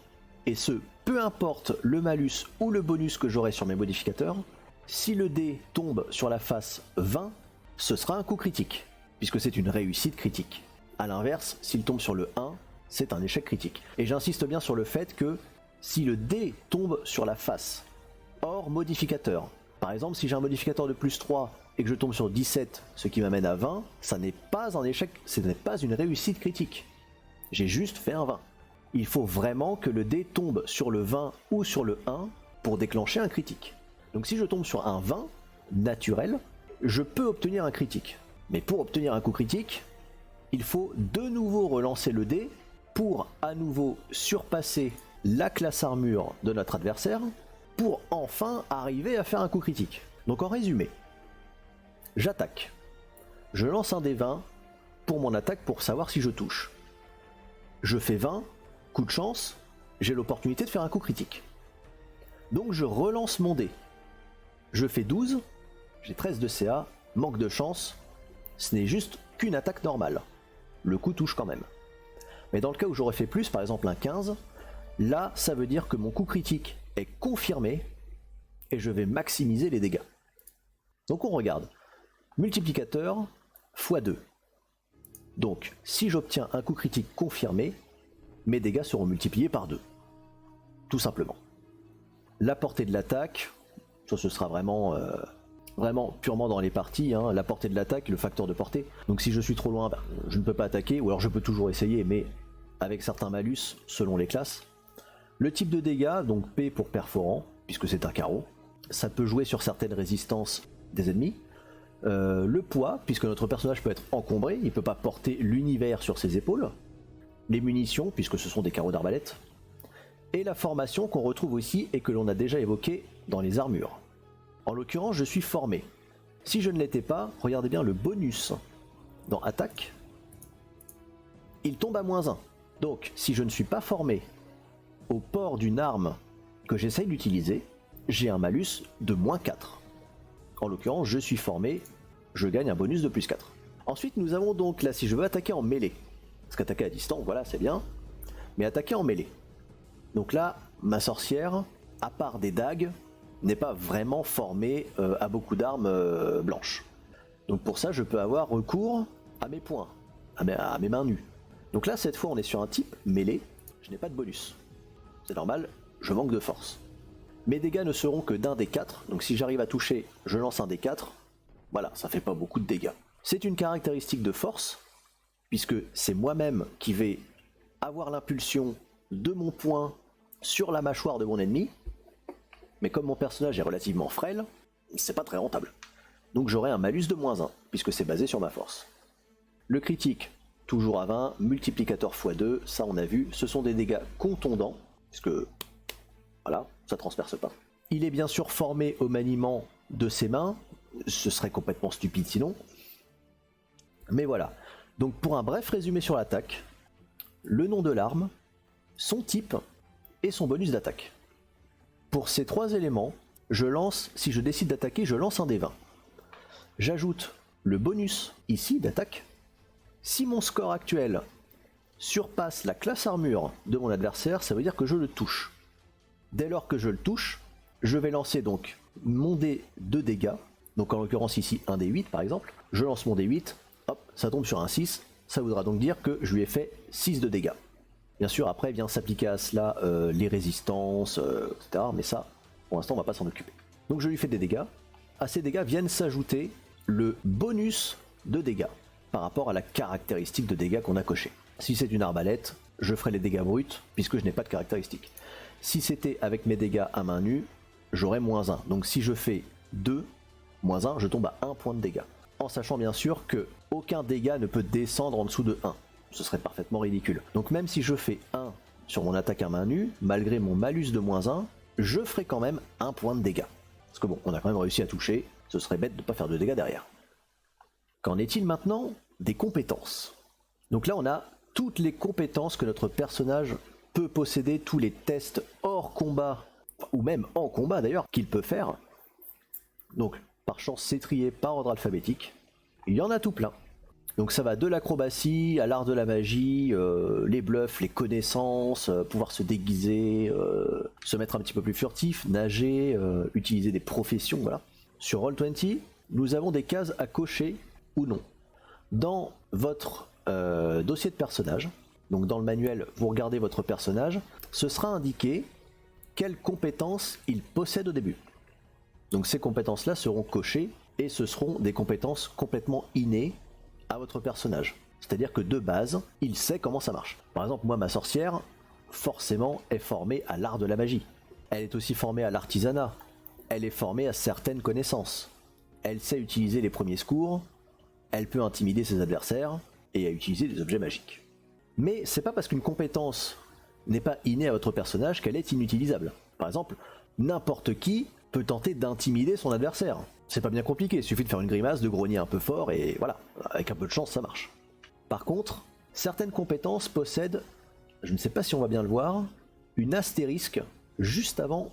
et ce, peu importe le malus ou le bonus que j'aurai sur mes modificateurs, si le dé tombe sur la face 20, ce sera un coup critique, puisque c'est une réussite critique. A l'inverse, s'il tombe sur le 1, c'est un échec critique. Et j'insiste bien sur le fait que si le dé tombe sur la face, hors modificateur, par exemple si j'ai un modificateur de plus 3 et que je tombe sur 17, ce qui m'amène à 20, ça n'est pas un échec, ce n'est pas une réussite critique. J'ai juste fait un 20. Il faut vraiment que le dé tombe sur le 20 ou sur le 1 pour déclencher un critique. Donc si je tombe sur un 20 naturel, je peux obtenir un critique. Mais pour obtenir un coup critique, il faut de nouveau relancer le dé pour à nouveau surpasser la classe armure de notre adversaire pour enfin arriver à faire un coup critique. Donc en résumé, j'attaque. Je lance un dé 20 pour mon attaque pour savoir si je touche. Je fais 20, coup de chance, j'ai l'opportunité de faire un coup critique. Donc je relance mon dé. Je fais 12, j'ai 13 de CA, manque de chance, ce n'est juste qu'une attaque normale. Le coup touche quand même. Mais dans le cas où j'aurais fait plus, par exemple un 15, là ça veut dire que mon coup critique est confirmé et je vais maximiser les dégâts. Donc on regarde. Multiplicateur x2. Donc si j'obtiens un coup critique confirmé, mes dégâts seront multipliés par 2. Tout simplement. La portée de l'attaque, ça ce sera vraiment purement dans les parties, hein, la portée de l'attaque, le facteur de portée. Donc si je suis trop loin, je ne peux pas attaquer, ou alors je peux toujours essayer, mais avec certains malus selon les classes. Le type de dégâts, donc P pour perforant, puisque c'est un carreau, ça peut jouer sur certaines résistances des ennemis. Le poids, puisque notre personnage peut être encombré, il ne peut pas porter l'univers sur ses épaules. Les munitions, puisque ce sont des carreaux d'arbalète. Et la formation qu'on retrouve aussi et que l'on a déjà évoquée dans les armures. En l'occurrence, je suis formé. Si je ne l'étais pas, regardez bien le bonus dans attaque. Il tombe à -1. Donc, si je ne suis pas formé au port d'une arme que j'essaye d'utiliser, j'ai un malus de -4. En l'occurrence, je suis formé, je gagne un bonus de +4. Ensuite, nous avons donc là, si je veux attaquer en mêlée, parce qu'attaquer à distance, voilà, c'est bien, mais attaquer en mêlée. Donc là, ma sorcière, à part des dagues, n'est pas vraiment formée à beaucoup d'armes blanches. Donc pour ça, je peux avoir recours à mes poings, à mes mains nues. Donc là, cette fois, on est sur un type mêlée, je n'ai pas de bonus. C'est normal, je manque de force. Mes dégâts ne seront que d'un D4, donc si j'arrive à toucher, je lance un D4. Voilà, ça fait pas beaucoup de dégâts. C'est une caractéristique de force, puisque c'est moi-même qui vais avoir l'impulsion de mon poing sur la mâchoire de mon ennemi, mais comme mon personnage est relativement frêle, c'est pas très rentable. Donc j'aurai un malus de -1, puisque c'est basé sur ma force. Le critique, toujours à 20, multiplicateur x2, ça on a vu, ce sont des dégâts contondants, puisque voilà, ça transperce pas. Il est bien sûr formé au maniement de ses mains, ce serait complètement stupide sinon. Mais voilà, donc pour un bref résumé sur l'attaque, le nom de l'arme, son type et son bonus d'attaque. Pour ces 3 éléments, je lance, si je décide d'attaquer, je lance un dé 20. J'ajoute le bonus ici d'attaque. Si mon score actuel surpasse la classe armure de mon adversaire, ça veut dire que je le touche. Dès lors que je le touche, je vais lancer donc mon dé de dégâts. Donc en l'occurrence ici un dé 8 par exemple. Je lance mon dé 8, hop, ça tombe sur un 6. Ça voudra donc dire que je lui ai fait 6 de dégâts. Bien sûr, après vient s'appliquer à cela les résistances, etc. Mais ça, pour l'instant, on va pas s'en occuper. Donc je lui fais des dégâts. À ces dégâts viennent s'ajouter le bonus de dégâts par rapport à la caractéristique de dégâts qu'on a coché. Si c'est une arbalète, je ferai les dégâts bruts puisque je n'ai pas de caractéristique. Si c'était avec mes dégâts à main nue, j'aurais -1. Donc si je fais 2, -1, je tombe à 1 point de dégâts. En sachant bien sûr que aucun dégât ne peut descendre en dessous de 1. Ce serait parfaitement ridicule. Donc même si je fais 1 sur mon attaque à main nue, malgré mon malus de -1, je ferai quand même 1 point de dégâts. Parce que bon, on a quand même réussi à toucher, ce serait bête de ne pas faire de dégâts derrière. Qu'en est-il maintenant des compétences? Donc là on a toutes les compétences que notre personnage peut posséder, tous les tests hors combat, ou même en combat d'ailleurs, qu'il peut faire. Donc par chance c'est trié par ordre alphabétique. Il y en a tout plein. Donc ça va de l'acrobatie à l'art de la magie, les bluffs, les connaissances, pouvoir se déguiser, se mettre un petit peu plus furtif, nager, utiliser des professions, voilà. Sur Roll20, nous avons des cases à cocher ou non. Dans votre dossier de personnage, donc dans le manuel, vous regardez votre personnage, ce sera indiqué quelles compétences il possède au début. Donc ces compétences-là seront cochées et ce seront des compétences complètement innées à votre personnage. C'est-à-dire que de base, il sait comment ça marche. Par exemple, moi, ma sorcière, forcément, est formée à l'art de la magie. Elle est aussi formée à l'artisanat. Elle est formée à certaines connaissances. Elle sait utiliser les premiers secours. Elle peut intimider ses adversaires et à utiliser des objets magiques. Mais c'est pas parce qu'une compétence n'est pas innée à votre personnage qu'elle est inutilisable. Par exemple, n'importe qui peut tenter d'intimider son adversaire. C'est pas bien compliqué, il suffit de faire une grimace, de grogner un peu fort et voilà, avec un peu de chance ça marche. Par contre, certaines compétences possèdent, je ne sais pas si on va bien le voir, une astérisque juste avant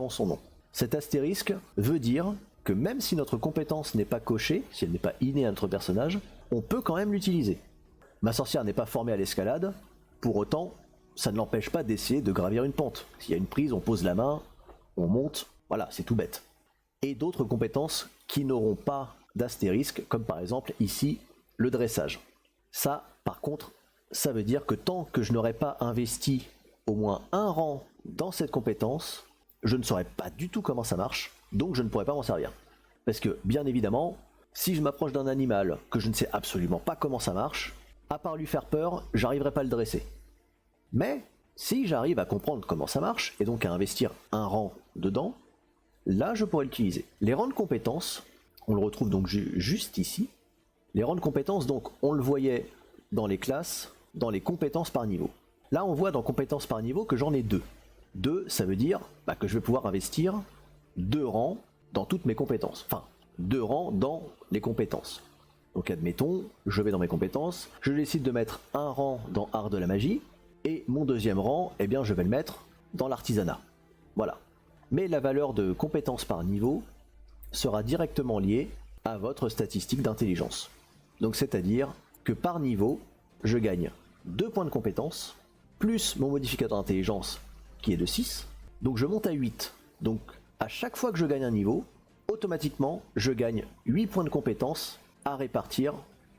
son nom. Cet astérisque veut dire que même si notre compétence n'est pas cochée, si elle n'est pas innée à notre personnage, on peut quand même l'utiliser. Ma sorcière n'est pas formée à l'escalade, pour autant, ça ne l'empêche pas d'essayer de gravir une pente. S'il y a une prise, on pose la main, on monte, voilà, c'est tout bête. Et d'autres compétences qui n'auront pas d'astérisque, comme par exemple ici le dressage. Ça, par contre, ça veut dire que tant que je n'aurai pas investi au moins un rang dans cette compétence, je ne saurais pas du tout comment ça marche, donc je ne pourrai pas m'en servir. Parce que, bien évidemment, si je m'approche d'un animal que je ne sais absolument pas comment ça marche, à part lui faire peur, j'arriverai pas à le dresser. Mais, si j'arrive à comprendre comment ça marche, et donc à investir un rang dedans, là, je pourrais l'utiliser. Les rangs de compétences, on le retrouve donc juste ici. Les rangs de compétences, donc, on le voyait dans les classes, dans les compétences par niveau. Là, on voit dans compétences par niveau que j'en ai 2. 2, ça veut dire que je vais pouvoir investir 2 rangs dans toutes mes compétences. Enfin, 2 rangs dans les compétences. Donc, admettons, je vais dans mes compétences, je décide de mettre un rang dans art de la magie, et mon deuxième rang, eh bien, je vais le mettre dans l'artisanat. Voilà. Mais la valeur de compétence par niveau sera directement liée à votre statistique d'intelligence. Donc c'est-à-dire que par niveau, je gagne 2 points de compétence, plus mon modificateur d'intelligence qui est de 6, donc je monte à 8. Donc à chaque fois que je gagne un niveau, automatiquement je gagne 8 points de compétence à répartir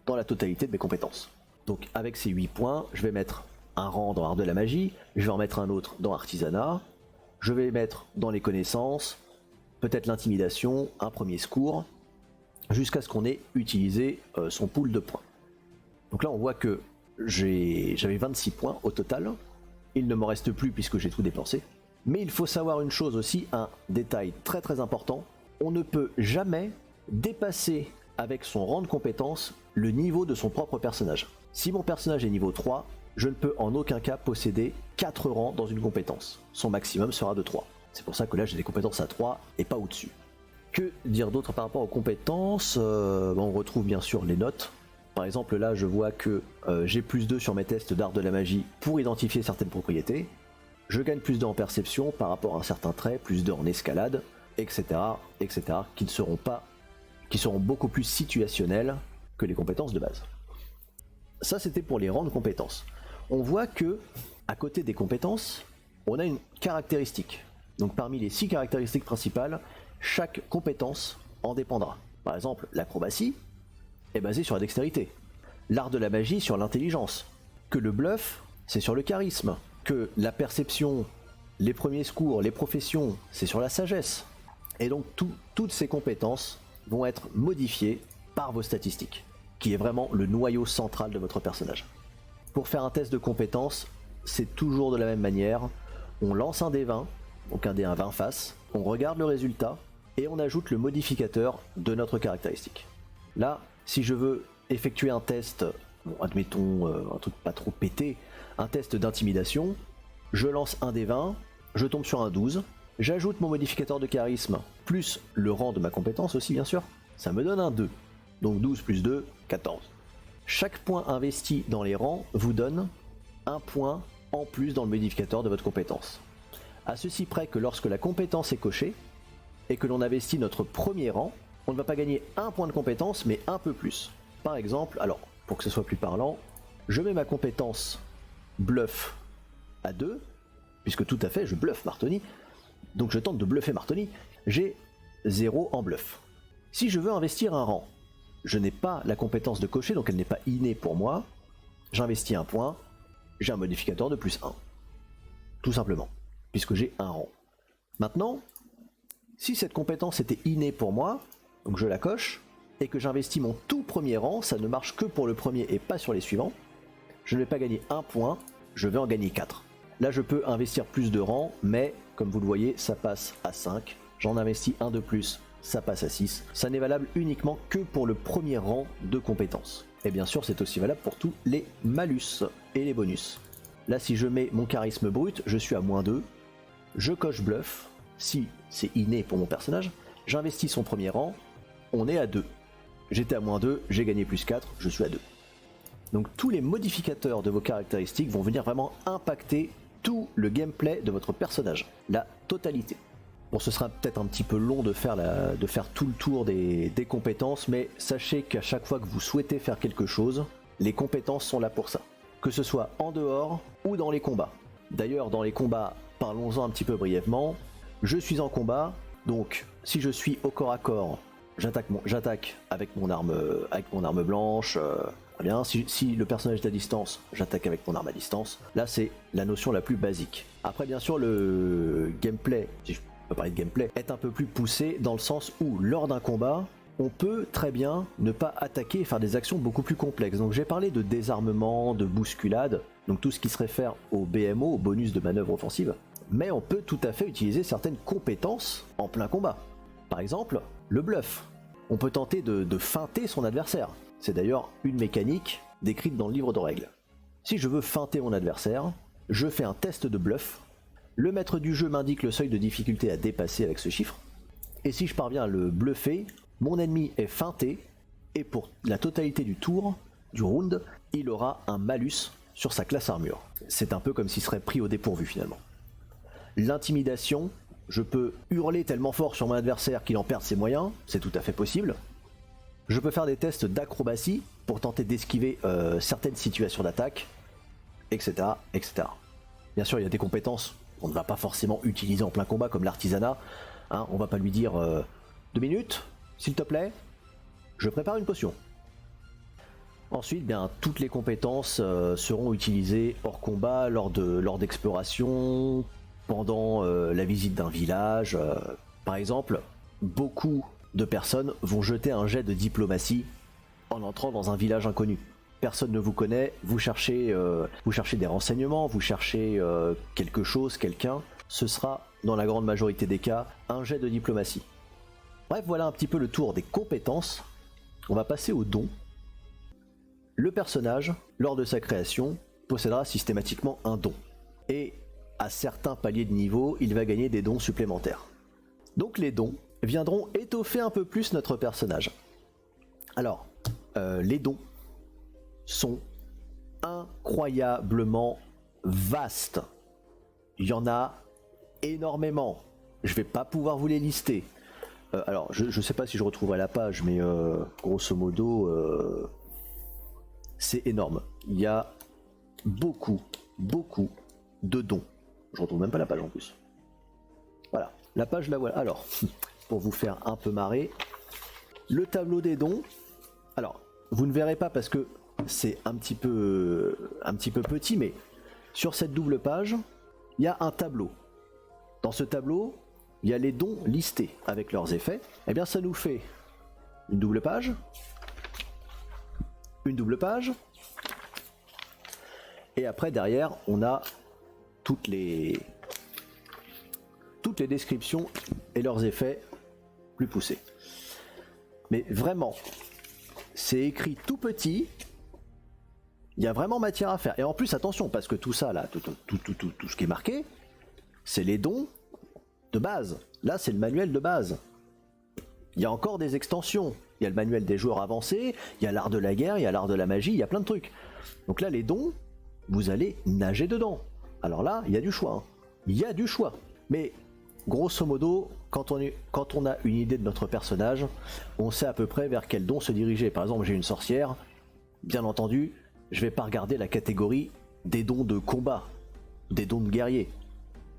dans la totalité de mes compétences. Donc avec ces 8 points, je vais mettre un rang dans art de la magie, je vais en mettre un autre dans artisanat, je vais mettre dans les connaissances, peut-être l'intimidation, un premier secours, jusqu'à ce qu'on ait utilisé son pool de points. Donc là on voit que j'avais 26 points au total, il ne m'en reste plus puisque j'ai tout dépensé. Mais il faut savoir une chose aussi, un détail très très important, on ne peut jamais dépasser avec son rang de compétence le niveau de son propre personnage. Si mon personnage est niveau 3, je ne peux en aucun cas posséder 4 rangs dans une compétence. Son maximum sera de 3. C'est pour ça que là j'ai des compétences à 3 et pas au-dessus. Que dire d'autre par rapport aux compétences? On retrouve bien sûr les notes. Par exemple là je vois que j'ai +2 sur mes tests d'art de la magie pour identifier certaines propriétés. je gagne plus 2 en perception par rapport à un certain trait, plus 2 en escalade, etc., etc., qui seront beaucoup plus situationnels que les compétences de base. Ça, c'était pour les rangs de compétences. On voit que, à côté des compétences, on a une caractéristique. Donc parmi les 6 caractéristiques principales, chaque compétence en dépendra. Par exemple, l'acrobatie est basée sur la dextérité, l'art de la magie sur l'intelligence, que le bluff, c'est sur le charisme, que la perception, les premiers secours, les professions, c'est sur la sagesse. Et donc toutes ces compétences vont être modifiées par vos statistiques, qui est vraiment le noyau central de votre personnage. Pour faire un test de compétences, c'est toujours de la même manière. On lance un dé 20, donc un dé 20 faces, on regarde le résultat et on ajoute le modificateur de notre caractéristique. Là, si je veux effectuer un test, bon, admettons un truc pas trop pété, un test d'intimidation, je lance un dé 20, je tombe sur un 12, j'ajoute mon modificateur de charisme, plus le rang de ma compétence aussi bien sûr, ça me donne un 2. Donc 12 plus 2, 14. Chaque point investi dans les rangs vous donne un point en plus dans le modificateur de votre compétence. À ceci près que lorsque la compétence est cochée, et que l'on investit notre premier rang, on ne va pas gagner un point de compétence, mais un peu plus. Par exemple, alors, pour que ce soit plus parlant, je mets ma compétence bluff à 2, puisque tout à fait, je bluffe Martoni, donc je tente de bluffer Martoni, j'ai 0 en bluff. Si je veux investir un rang, je n'ai pas la compétence de cocher, donc elle n'est pas innée pour moi, j'investis un point, j'ai un modificateur de plus 1. Tout simplement, puisque j'ai un rang. Maintenant, si cette compétence était innée pour moi, donc je la coche, et que j'investis mon tout premier rang, ça ne marche que pour le premier et pas sur les suivants, je ne vais pas gagner un point, je vais en gagner 4. Là je peux investir plus de rangs, mais comme vous le voyez, ça passe à 5, j'en investis un de plus, ça passe à 6. Ça n'est valable uniquement que pour le premier rang de compétences. Et bien sûr, c'est aussi valable pour tous les malus et les bonus. Là, si je mets mon charisme brut, je suis à -2. Je coche bluff, si c'est inné pour mon personnage. J'investis son premier rang, on est à 2. J'étais à -2, j'ai gagné +4, je suis à 2. Donc tous les modificateurs de vos caractéristiques vont venir vraiment impacter tout le gameplay de votre personnage. La totalité. Bon, ce sera peut-être un petit peu long de faire tout le tour des compétences, mais sachez qu'à chaque fois que vous souhaitez faire quelque chose, les compétences sont là pour ça. Que ce soit en dehors ou dans les combats. D'ailleurs, dans les combats, parlons-en un petit peu brièvement. Je suis en combat, donc si je suis au corps à corps, j'attaque avec mon arme blanche. Très bien. Si le personnage est à distance, j'attaque avec mon arme à distance. Là, c'est la notion la plus basique. Après, bien sûr, le gameplay, si je peux parler de gameplay, est un peu plus poussé dans le sens où, lors d'un combat, on peut très bien ne pas attaquer et faire des actions beaucoup plus complexes. Donc j'ai parlé de désarmement, de bousculade, donc tout ce qui se réfère au BMO, au bonus de manœuvre offensive. Mais on peut tout à fait utiliser certaines compétences en plein combat. Par exemple, le bluff. On peut tenter de feinter son adversaire. C'est d'ailleurs une mécanique décrite dans le livre de règles. Si je veux feinter mon adversaire, je fais un test de bluff. Le maître du jeu m'indique le seuil de difficulté à dépasser avec ce chiffre. Et si je parviens à le bluffer, mon ennemi est feinté, et pour la totalité du tour, du round, il aura un malus sur sa classe armure. C'est un peu comme s'il serait pris au dépourvu finalement. L'intimidation, je peux hurler tellement fort sur mon adversaire qu'il en perde ses moyens, c'est tout à fait possible. Je peux faire des tests d'acrobatie pour tenter d'esquiver certaines situations d'attaque, etc., etc. Bien sûr, il y a des compétences qu'on ne va pas forcément utiliser en plein combat, comme l'artisanat. Hein, on va pas lui dire 2 minutes, s'il te plaît, je prépare une potion. Ensuite, bien, toutes les compétences seront utilisées hors combat, lors d'exploration, pendant la visite d'un village. Par exemple, beaucoup de personnes vont jeter un jet de diplomatie en entrant dans un village inconnu. Personne ne vous connaît, vous cherchez des renseignements, vous cherchez quelque chose, quelqu'un. Ce sera, dans la grande majorité des cas, un jet de diplomatie. Bref, voilà un petit peu le tour des compétences. On va passer aux dons. Le personnage, lors de sa création, possédera systématiquement un don. Et à certains paliers de niveau, il va gagner des dons supplémentaires. Donc les dons viendront étoffer un peu plus notre personnage. Alors, les dons sont incroyablement vastes. Il y en a énormément. Je vais pas pouvoir vous les lister. Alors, je sais pas si je retrouverai la page, mais grosso modo, c'est énorme. Il y a beaucoup de dons. Je retrouve même pas la page en plus. Voilà, la page la voilà. Alors, pour vous faire un peu marrer, le tableau des dons. Alors, vous ne verrez pas parce que c'est un petit peu petit, mais sur cette double page, il y a un tableau. Dans ce tableau, il y a les dons listés avec leurs effets. Eh bien, ça nous fait une double page, et après derrière, on a toutes les descriptions et leurs effets plus poussés. Mais vraiment, c'est écrit tout petit. Il y a vraiment matière à faire. Et en plus, attention, parce que tout ça là, tout ce qui est marqué, c'est les dons de base. Là, c'est le manuel de base. Il y a encore des extensions. Il y a le manuel des joueurs avancés, il y a l'art de la guerre, il y a l'art de la magie, il y a plein de trucs. Donc là, les dons, vous allez nager dedans. Alors là, il y a du choix. Il y a du choix. Mais grosso modo, quand on a une idée de notre personnage, on sait à peu près vers quel don se diriger. Par exemple, j'ai une sorcière. Bien entendu, je vais pas regarder la catégorie des dons de combat, des dons de guerrier.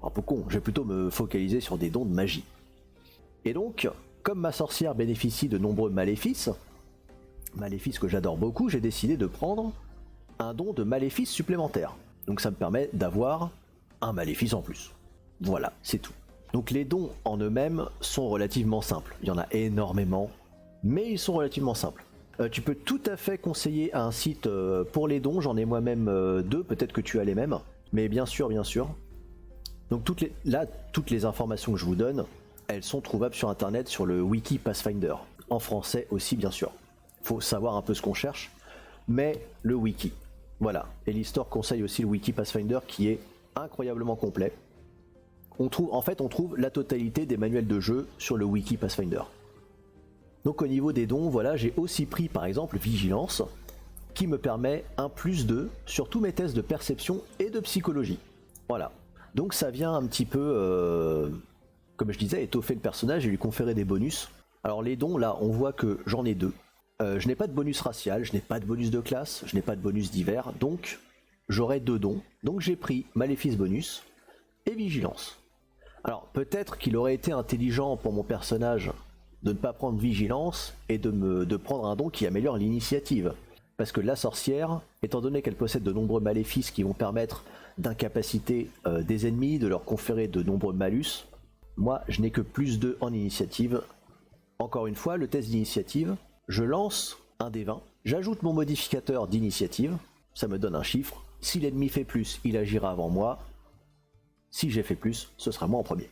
Un peu con, je vais plutôt me focaliser sur des dons de magie. Et donc, comme ma sorcière bénéficie de nombreux maléfices que j'adore beaucoup, j'ai décidé de prendre un don de maléfice supplémentaire. Donc ça me permet d'avoir un maléfice en plus. Voilà, c'est tout. Donc les dons en eux-mêmes sont relativement simples. Il y en a énormément, mais ils sont relativement simples. Tu peux tout à fait conseiller à un site pour les dons, j'en ai moi-même deux, peut-être que tu as les mêmes. Mais bien sûr. Donc toutes les informations que je vous donne, elles sont trouvables sur internet sur le wiki Pathfinder. En français aussi bien sûr. Faut savoir un peu ce qu'on cherche, mais le wiki. Voilà. Et l'histoire conseille aussi le wiki Pathfinder qui est incroyablement complet. On trouve la totalité des manuels de jeu sur le wiki Pathfinder. Donc au niveau des dons, voilà, j'ai aussi pris par exemple Vigilance, qui me permet un +2 sur tous mes tests de perception et de psychologie. Voilà. Donc ça vient un petit peu, comme je disais, étoffer le personnage et lui conférer des bonus. Alors les dons, là, on voit que j'en ai deux. Je n'ai pas de bonus racial, je n'ai pas de bonus de classe, je n'ai pas de bonus divers, donc j'aurai deux dons. Donc j'ai pris Maléfice bonus et Vigilance. Alors peut-être qu'il aurait été intelligent pour mon personnage de ne pas prendre Vigilance et de prendre un don qui améliore l'initiative. Parce que la sorcière, étant donné qu'elle possède de nombreux maléfices qui vont permettre d'incapaciter des ennemis, de leur conférer de nombreux malus, moi je n'ai que +2 en initiative. Encore une fois, le test d'initiative, je lance un D20, j'ajoute mon modificateur d'initiative, ça me donne un chiffre. Si l'ennemi fait plus, il agira avant moi. Si j'ai fait plus, ce sera moi en premier.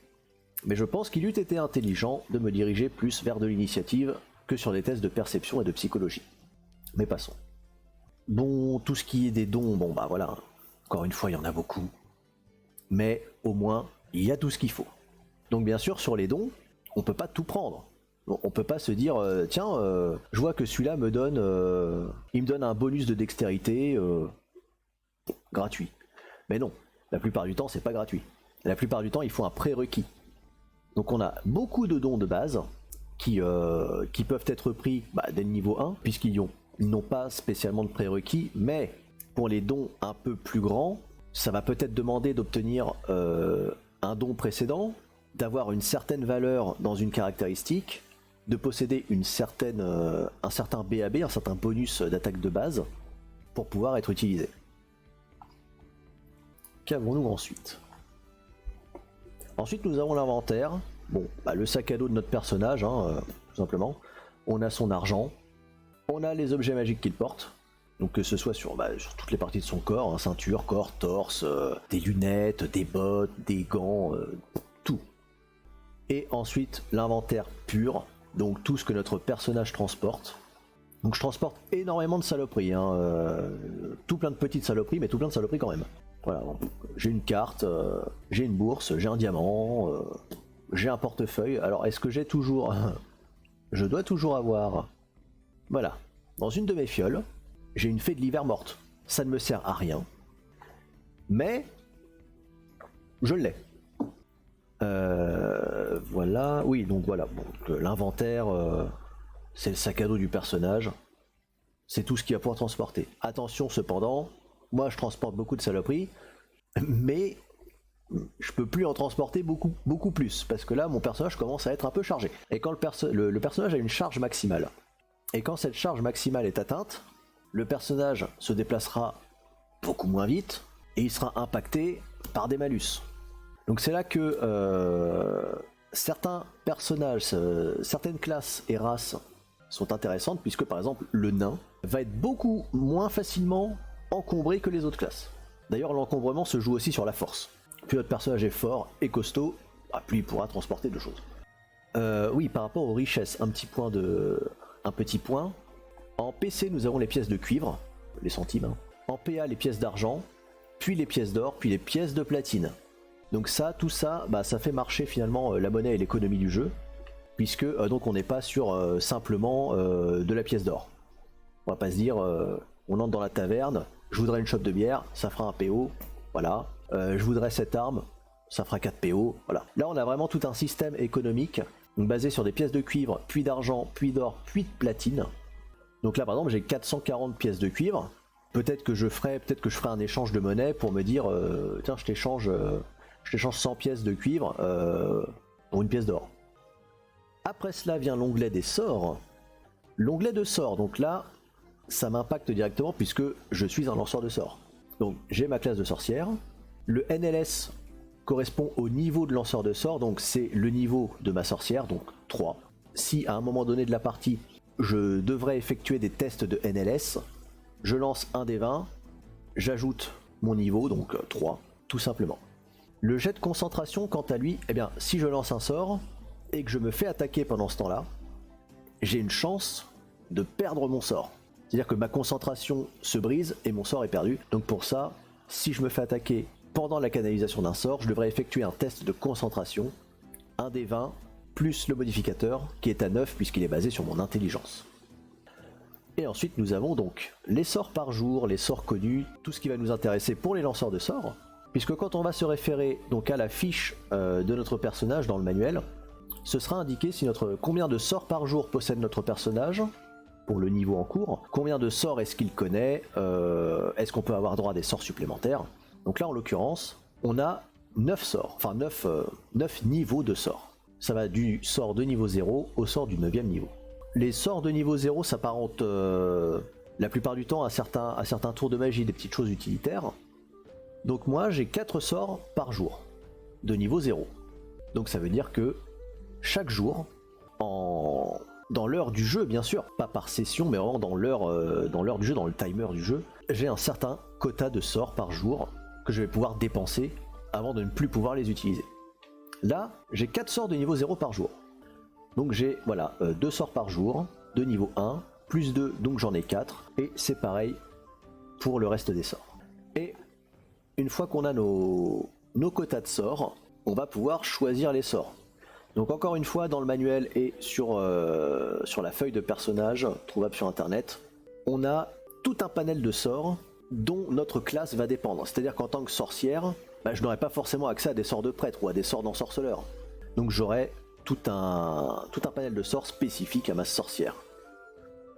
Mais je pense qu'il eût été intelligent de me diriger plus vers de l'initiative que sur des tests de perception et de psychologie. Mais passons. Bon, tout ce qui est des dons, bon bah voilà, encore une fois il y en a beaucoup. Mais au moins, il y a tout ce qu'il faut. Donc bien sûr, sur les dons, on peut pas tout prendre. On peut pas se dire, tiens, je vois que celui-là me donne, il me donne un bonus de dextérité gratuit. Mais non, la plupart du temps c'est pas gratuit. La plupart du temps il faut un prérequis. Donc on a beaucoup de dons de base qui peuvent être pris dès le niveau 1, puisqu'ils n'ont pas spécialement de prérequis, mais pour les dons un peu plus grands, ça va peut-être demander d'obtenir un don précédent, d'avoir une certaine valeur dans une caractéristique, de posséder un certain BAB, un certain bonus d'attaque de base, pour pouvoir être utilisé. Qu'avons-nous ensuite ? Ensuite, nous avons l'inventaire. Bon, le sac à dos de notre personnage, tout simplement. On a son argent. On a les objets magiques qu'il porte. Donc que ce soit sur toutes les parties de son corps, ceinture, corps, torse, des lunettes, des bottes, des gants, tout. Et ensuite, l'inventaire pur. Donc tout ce que notre personnage transporte. Donc je transporte énormément de saloperies. Tout plein de petites saloperies, mais tout plein de saloperies quand même. Voilà, bon. J'ai une carte, j'ai une bourse, j'ai un diamant, j'ai un portefeuille. Alors est-ce que j'ai toujours... Je dois toujours avoir... Voilà, dans une de mes fioles, j'ai une fée de l'hiver morte. Ça ne me sert à rien. Mais je l'ai. Voilà, oui, donc voilà, bon, l'inventaire, c'est le sac à dos du personnage, c'est tout ce qu'il va pouvoir transporter. Attention cependant, moi je transporte beaucoup de saloperies, mais je peux plus en transporter beaucoup plus, parce que là mon personnage commence à être un peu chargé. Et quand le personnage a une charge maximale, et quand cette charge maximale est atteinte, le personnage se déplacera beaucoup moins vite, et il sera impacté par des malus. Donc c'est là que certains personnages, certaines classes et races sont intéressantes, puisque par exemple le nain va être beaucoup moins facilement encombré que les autres classes. D'ailleurs l'encombrement se joue aussi sur la force. Plus votre personnage est fort et costaud, plus il pourra transporter de choses. Oui, par rapport aux richesses, un petit point. En PC nous avons les pièces de cuivre, les centimes. Hein. En PA les pièces d'argent, puis les pièces d'or, puis les pièces de platine. Donc ça, tout ça, ça fait marcher finalement la monnaie et l'économie du jeu, puisque donc on n'est pas sur simplement de la pièce d'or. On va pas se dire, on entre dans la taverne, je voudrais une chope de bière, ça fera un PO, voilà. Je voudrais cette arme, ça fera 4 PO, voilà. Là on a vraiment tout un système économique, donc basé sur des pièces de cuivre, puis d'argent, puis d'or, puis de platine. Donc là par exemple j'ai 440 pièces de cuivre, peut-être que je ferai un échange de monnaie pour me dire, tiens je t'échange 100 pièces de cuivre pour une pièce d'or. Après cela vient l'onglet des sorts. L'onglet de sorts, donc là, ça m'impacte directement puisque je suis un lanceur de sorts. Donc j'ai ma classe de sorcière. Le NLS correspond au niveau de lanceur de sorts, donc c'est le niveau de ma sorcière, donc 3. Si à un moment donné de la partie, je devrais effectuer des tests de NLS, je lance un des 20, j'ajoute mon niveau, donc 3, tout simplement. Le jet de concentration, quant à lui, si je lance un sort et que je me fais attaquer pendant ce temps-là, j'ai une chance de perdre mon sort. C'est-à-dire que ma concentration se brise et mon sort est perdu. Donc pour ça, si je me fais attaquer pendant la canalisation d'un sort, je devrais effectuer un test de concentration, un des 20, plus le modificateur, qui est à 9 puisqu'il est basé sur mon intelligence. Et ensuite nous avons donc les sorts par jour, les sorts connus, tout ce qui va nous intéresser pour les lanceurs de sorts. Puisque quand on va se référer donc à la fiche de notre personnage dans le manuel, ce sera indiqué combien de sorts par jour possède notre personnage, pour le niveau en cours, combien de sorts est-ce qu'il connaît, est-ce qu'on peut avoir droit à des sorts supplémentaires. Donc là en l'occurrence, on a 9 sorts, enfin 9 niveaux de sorts. Ça va du sort de niveau 0 au sort du 9e niveau. Les sorts de niveau 0 s'apparentent la plupart du temps à certains tours de magie, des petites choses utilitaires. Donc moi j'ai 4 sorts par jour, de niveau 0. Donc ça veut dire que chaque jour, dans l'heure du jeu bien sûr, pas par session mais vraiment dans l'heure du jeu, dans le timer du jeu, j'ai un certain quota de sorts par jour que je vais pouvoir dépenser avant de ne plus pouvoir les utiliser. Là, j'ai 4 sorts de niveau 0 par jour. Donc j'ai 2 sorts par jour, de niveau 1, plus 2, donc j'en ai 4, et c'est pareil pour le reste des sorts. Et une fois qu'on a nos quotas de sorts, on va pouvoir choisir les sorts. Donc encore une fois, dans le manuel et sur la feuille de personnage trouvable sur internet, on a tout un panel de sorts dont notre classe va dépendre. C'est-à-dire qu'en tant que sorcière, je n'aurai pas forcément accès à des sorts de prêtre ou à des sorts d'ensorceleur. Donc j'aurai tout un panel de sorts spécifiques à ma sorcière.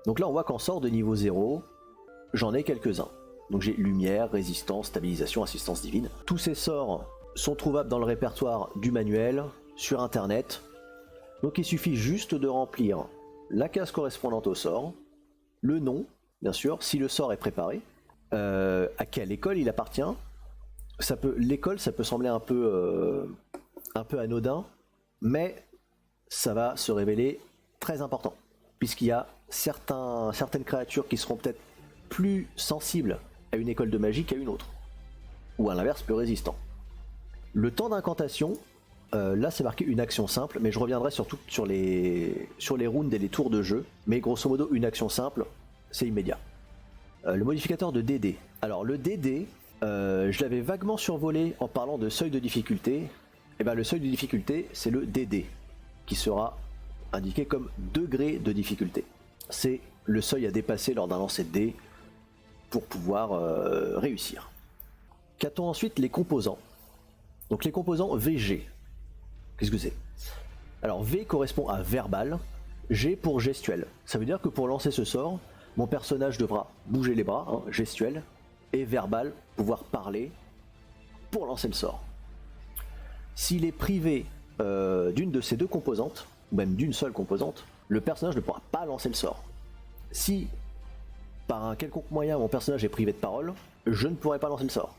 Donc là on voit qu'en sort de niveau 0, j'en ai quelques-uns. Donc j'ai lumière, résistance, stabilisation, assistance divine. Tous ces sorts sont trouvables dans le répertoire du manuel, sur internet. Donc il suffit juste de remplir la case correspondante au sort, le nom, bien sûr, si le sort est préparé, à quelle école il appartient. L'école, ça peut sembler un peu anodin, mais ça va se révéler très important, puisqu'il y a certaines créatures qui seront peut-être plus sensibles à une école de magie qu'à une autre, ou à l'inverse plus résistants. Le temps d'incantation, là c'est marqué une action simple, mais je reviendrai surtout sur les rounds et les tours de jeu, mais grosso modo une action simple, c'est immédiat. Le modificateur de DD. Alors le DD, je l'avais vaguement survolé en parlant de seuil de difficulté. Et le seuil de difficulté, c'est le DD, qui sera indiqué comme degré de difficulté. C'est le seuil à dépasser lors d'un lancer de dés pour pouvoir réussir. Qu'a-t-on ensuite? Les composants. Donc les composants VG, qu'est-ce que c'est? Alors V correspond à verbal, G pour gestuel. Ça veut dire que pour lancer ce sort, mon personnage devra bouger les bras, hein, gestuel, et verbal, pouvoir parler pour lancer le sort. S'il est privé d'une de ces deux composantes, ou même d'une seule composante, le personnage ne pourra pas lancer le sort. Si par un quelconque moyen mon personnage est privé de parole, je ne pourrai pas lancer le sort.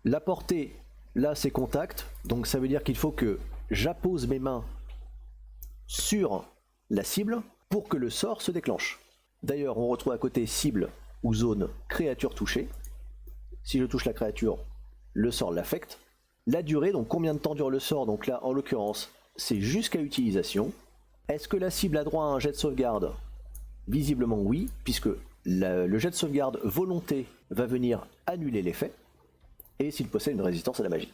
La portée, là c'est contact, donc ça veut dire qu'il faut que j'appose mes mains sur la cible pour que le sort se déclenche. D'ailleurs, on retrouve à côté cible ou zone créature touchée. Si je touche la créature, le sort l'affecte. La durée, donc combien de temps dure le sort, donc là en l'occurrence c'est jusqu'à utilisation. Est-ce que la cible a droit à un jet de sauvegarde? Visiblement oui, puisque le jet de sauvegarde volonté va venir annuler l'effet, et s'il possède une résistance à la magie.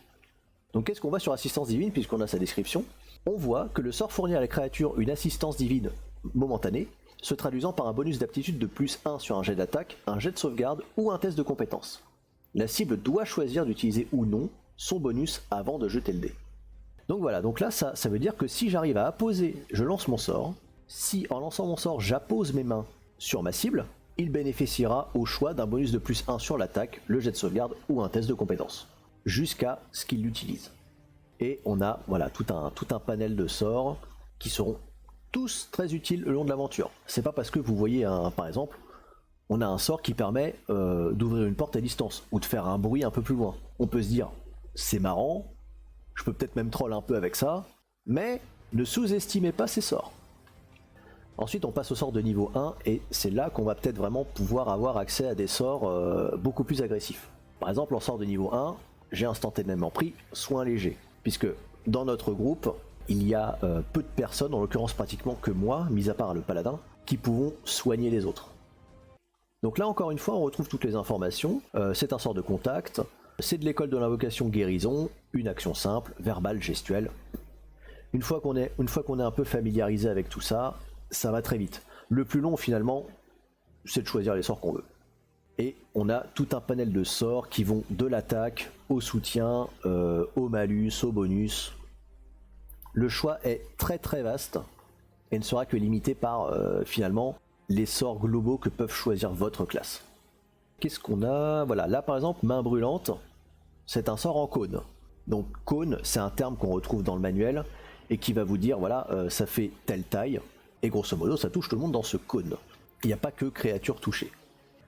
Donc qu'est-ce qu'on voit sur assistance divine, puisqu'on a sa description? On voit que le sort fournit à la créature une assistance divine momentanée, se traduisant par un bonus d'aptitude de +1 sur un jet d'attaque, un jet de sauvegarde ou un test de compétence. La cible doit choisir d'utiliser ou non son bonus avant de jeter le dé. Donc voilà, donc là ça veut dire que si j'arrive à apposer, je lance mon sort, si en lançant mon sort j'appose mes mains sur ma cible, il bénéficiera au choix d'un bonus de +1 sur l'attaque, le jet de sauvegarde ou un test de compétence, jusqu'à ce qu'il l'utilise. Et on a voilà, tout un panel de sorts qui seront tous très utiles le long de l'aventure. C'est pas parce que vous voyez par exemple, on a un sort qui permet d'ouvrir une porte à distance, ou de faire un bruit un peu plus loin. On peut se dire, c'est marrant, je peux peut-être même troll un peu avec ça, mais ne sous-estimez pas ces sorts. Ensuite on passe au sort de niveau 1, et c'est là qu'on va peut-être vraiment pouvoir avoir accès à des sorts beaucoup plus agressifs. Par exemple en sort de niveau 1, j'ai instantanément pris soin léger, puisque dans notre groupe, il y a peu de personnes, en l'occurrence pratiquement que moi, mis à part le paladin, qui pouvons soigner les autres. Donc là encore une fois on retrouve toutes les informations, c'est un sort de contact, c'est de l'école de l'invocation guérison, une action simple, verbale, gestuelle. Une fois qu'on est un peu familiarisé avec tout ça, ça va très vite. Le plus long finalement, c'est de choisir les sorts qu'on veut. Et on a tout un panel de sorts qui vont de l'attaque au soutien, au malus, au bonus. Le choix est très très vaste et ne sera que limité par finalement les sorts globaux que peuvent choisir votre classe. Qu'est-ce qu'on a? Voilà, là par exemple, main brûlante, c'est un sort en cône. Donc cône, c'est un terme qu'on retrouve dans le manuel et qui va vous dire, voilà, ça fait telle taille, et grosso modo, ça touche tout le monde dans ce cône. Il n'y a pas que créature touchée.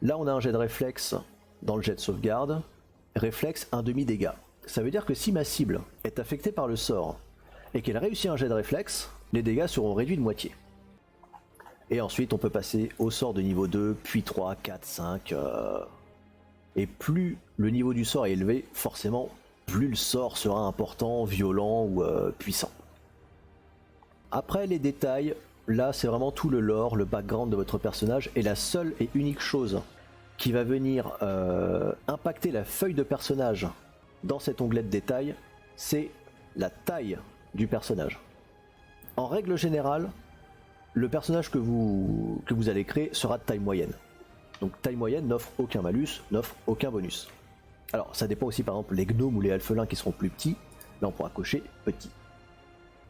Là, on a un jet de réflexe dans le jet de sauvegarde, réflexe 1,5 dégâts. Ça veut dire que si ma cible est affectée par le sort et qu'elle réussit un jet de réflexe, les dégâts seront réduits de moitié. Et ensuite on peut passer au sort de niveau 2, puis 3, 4, 5. Et plus le niveau du sort est élevé, forcément, plus le sort sera important, violent ou puissant. Après les détails, là c'est vraiment tout le lore, le background de votre personnage, et la seule et unique chose qui va venir impacter la feuille de personnage dans cet onglet de détails, c'est la taille du personnage. En règle générale, le personnage que vous allez créer sera de taille moyenne. Donc taille moyenne n'offre aucun malus, n'offre aucun bonus. Alors ça dépend aussi par exemple les gnomes ou les alphelins qui seront plus petits, là on pourra cocher petit.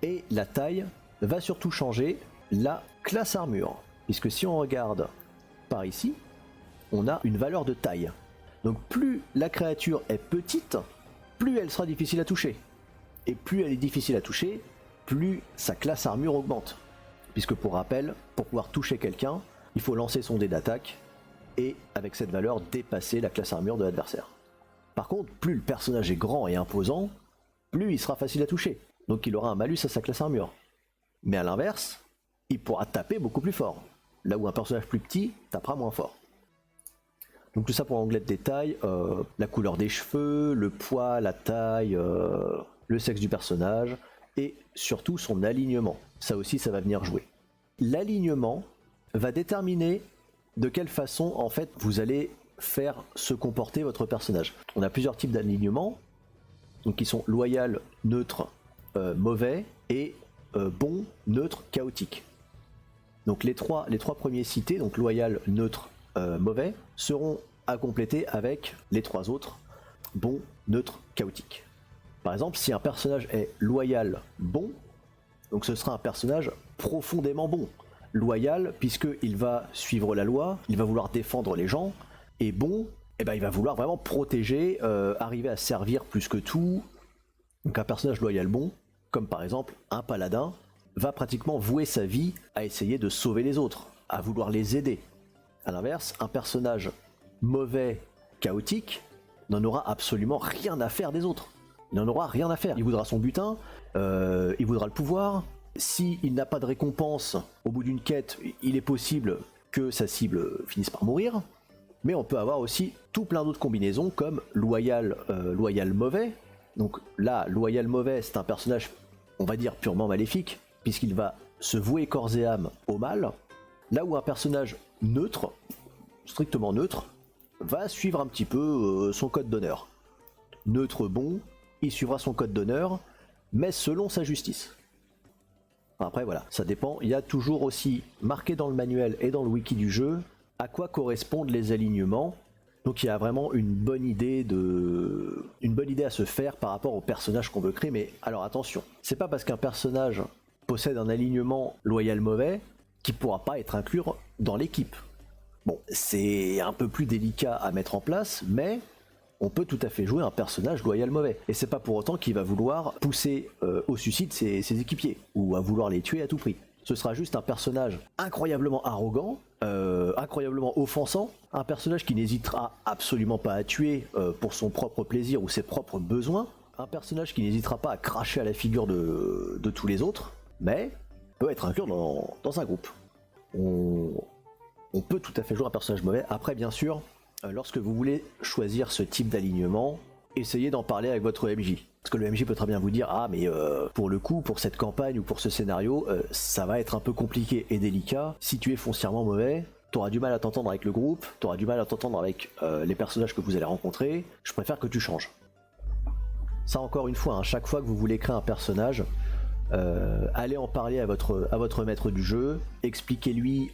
Et la taille va surtout changer la classe armure, puisque si on regarde par ici, on a une valeur de taille. Donc plus la créature est petite, plus elle sera difficile à toucher. Et plus elle est difficile à toucher, plus sa classe armure augmente. Puisque pour rappel, pour pouvoir toucher quelqu'un, il faut lancer son dé d'attaque et avec cette valeur dépasser la classe armure de l'adversaire. Par contre, plus le personnage est grand et imposant, plus il sera facile à toucher. Donc il aura un malus à sa classe armure. Mais à l'inverse, il pourra taper beaucoup plus fort. Là où un personnage plus petit tapera moins fort. Donc tout ça pour l'onglet de détail, la couleur des cheveux, le poids, la taille, le sexe du personnage, et surtout son alignement. Ça aussi, ça va venir jouer. L'alignement va déterminer de quelle façon, en fait, vous allez faire se comporter votre personnage. On a plusieurs types d'alignement, donc qui sont loyal, neutre, mauvais, et bon, neutre, chaotique. Donc les trois premiers cités, donc loyal, neutre, mauvais, seront à compléter avec les trois autres, bon, neutre, chaotique. Par exemple, si un personnage est loyal, bon, donc ce sera un personnage profondément bon. Loyal, puisqu'il va suivre la loi, il va vouloir défendre les gens, et bon, eh ben, il va vouloir vraiment protéger, arriver à servir plus que tout. Donc un personnage loyal bon, comme par exemple un paladin, va pratiquement vouer sa vie à essayer de sauver les autres, à vouloir les aider. A l'inverse, un personnage mauvais, chaotique, n'en aura absolument rien à faire des autres. Il n'en aura rien à faire. Il voudra son butin, il voudra le pouvoir. S'il n'a pas de récompense au bout d'une quête, il est possible que sa cible finisse par mourir. Mais on peut avoir aussi tout plein d'autres combinaisons comme loyal, loyal mauvais. Donc là, loyal mauvais, c'est un personnage, on va dire, purement maléfique, puisqu'il va se vouer corps et âme au mal. Là où un personnage neutre, strictement neutre, va suivre un petit peu son code d'honneur. Neutre bon, il suivra son code d'honneur, mais selon sa justice. Après voilà, ça dépend. Il y a toujours aussi marqué dans le manuel et dans le wiki du jeu à quoi correspondent les alignements. Donc il y a vraiment une bonne idée à se faire par rapport au personnage qu'on veut créer. Mais alors attention, c'est pas parce qu'un personnage possède un alignement loyal mauvais qu'il pourra pas être inclus dans l'équipe. Bon, c'est un peu plus délicat à mettre en place, mais on peut tout à fait jouer un personnage loyal mauvais. Et c'est pas pour autant qu'il va vouloir pousser au suicide ses équipiers, ou à vouloir les tuer à tout prix. Ce sera juste un personnage incroyablement arrogant, incroyablement offensant, un personnage qui n'hésitera absolument pas à tuer pour son propre plaisir ou ses propres besoins, un personnage qui n'hésitera pas à cracher à la figure de tous les autres, mais peut être inclus dans un groupe. On peut tout à fait jouer un personnage mauvais. Après, bien sûr, lorsque vous voulez choisir ce type d'alignement, essayez d'en parler avec votre MJ. Parce que le MJ peut très bien vous dire « Ah, mais pour le coup, pour cette campagne ou pour ce scénario, ça va être un peu compliqué et délicat. Si tu es foncièrement mauvais, t'auras du mal à t'entendre avec le groupe, t'auras du mal à t'entendre avec les personnages que vous allez rencontrer. Je préfère que tu changes. » Ça, encore une fois, chaque fois que vous voulez créer un personnage, allez en parler à votre maître du jeu, expliquez-lui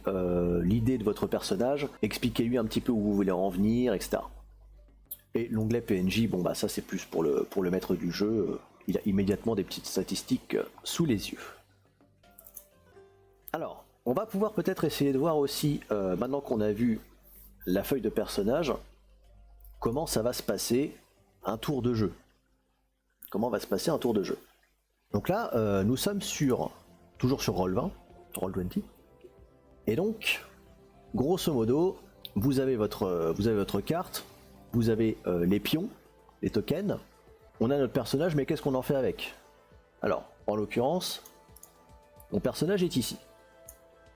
l'idée de votre personnage, expliquez-lui un petit peu où vous voulez en venir, etc. Et l'onglet PNJ, bon bah ça c'est plus pour le maître du jeu, il a immédiatement des petites statistiques sous les yeux. Alors, on va pouvoir peut-être essayer de voir aussi, maintenant qu'on a vu la feuille de personnage, comment ça va se passer un tour de jeu. Comment va se passer un tour de jeu. Donc là, nous sommes toujours sur Roll20, Roll20. Et donc, grosso modo, vous avez votre carte, vous avez les pions, les tokens, on a notre personnage, mais qu'est-ce qu'on en fait avec? Alors, en l'occurrence, mon personnage est ici.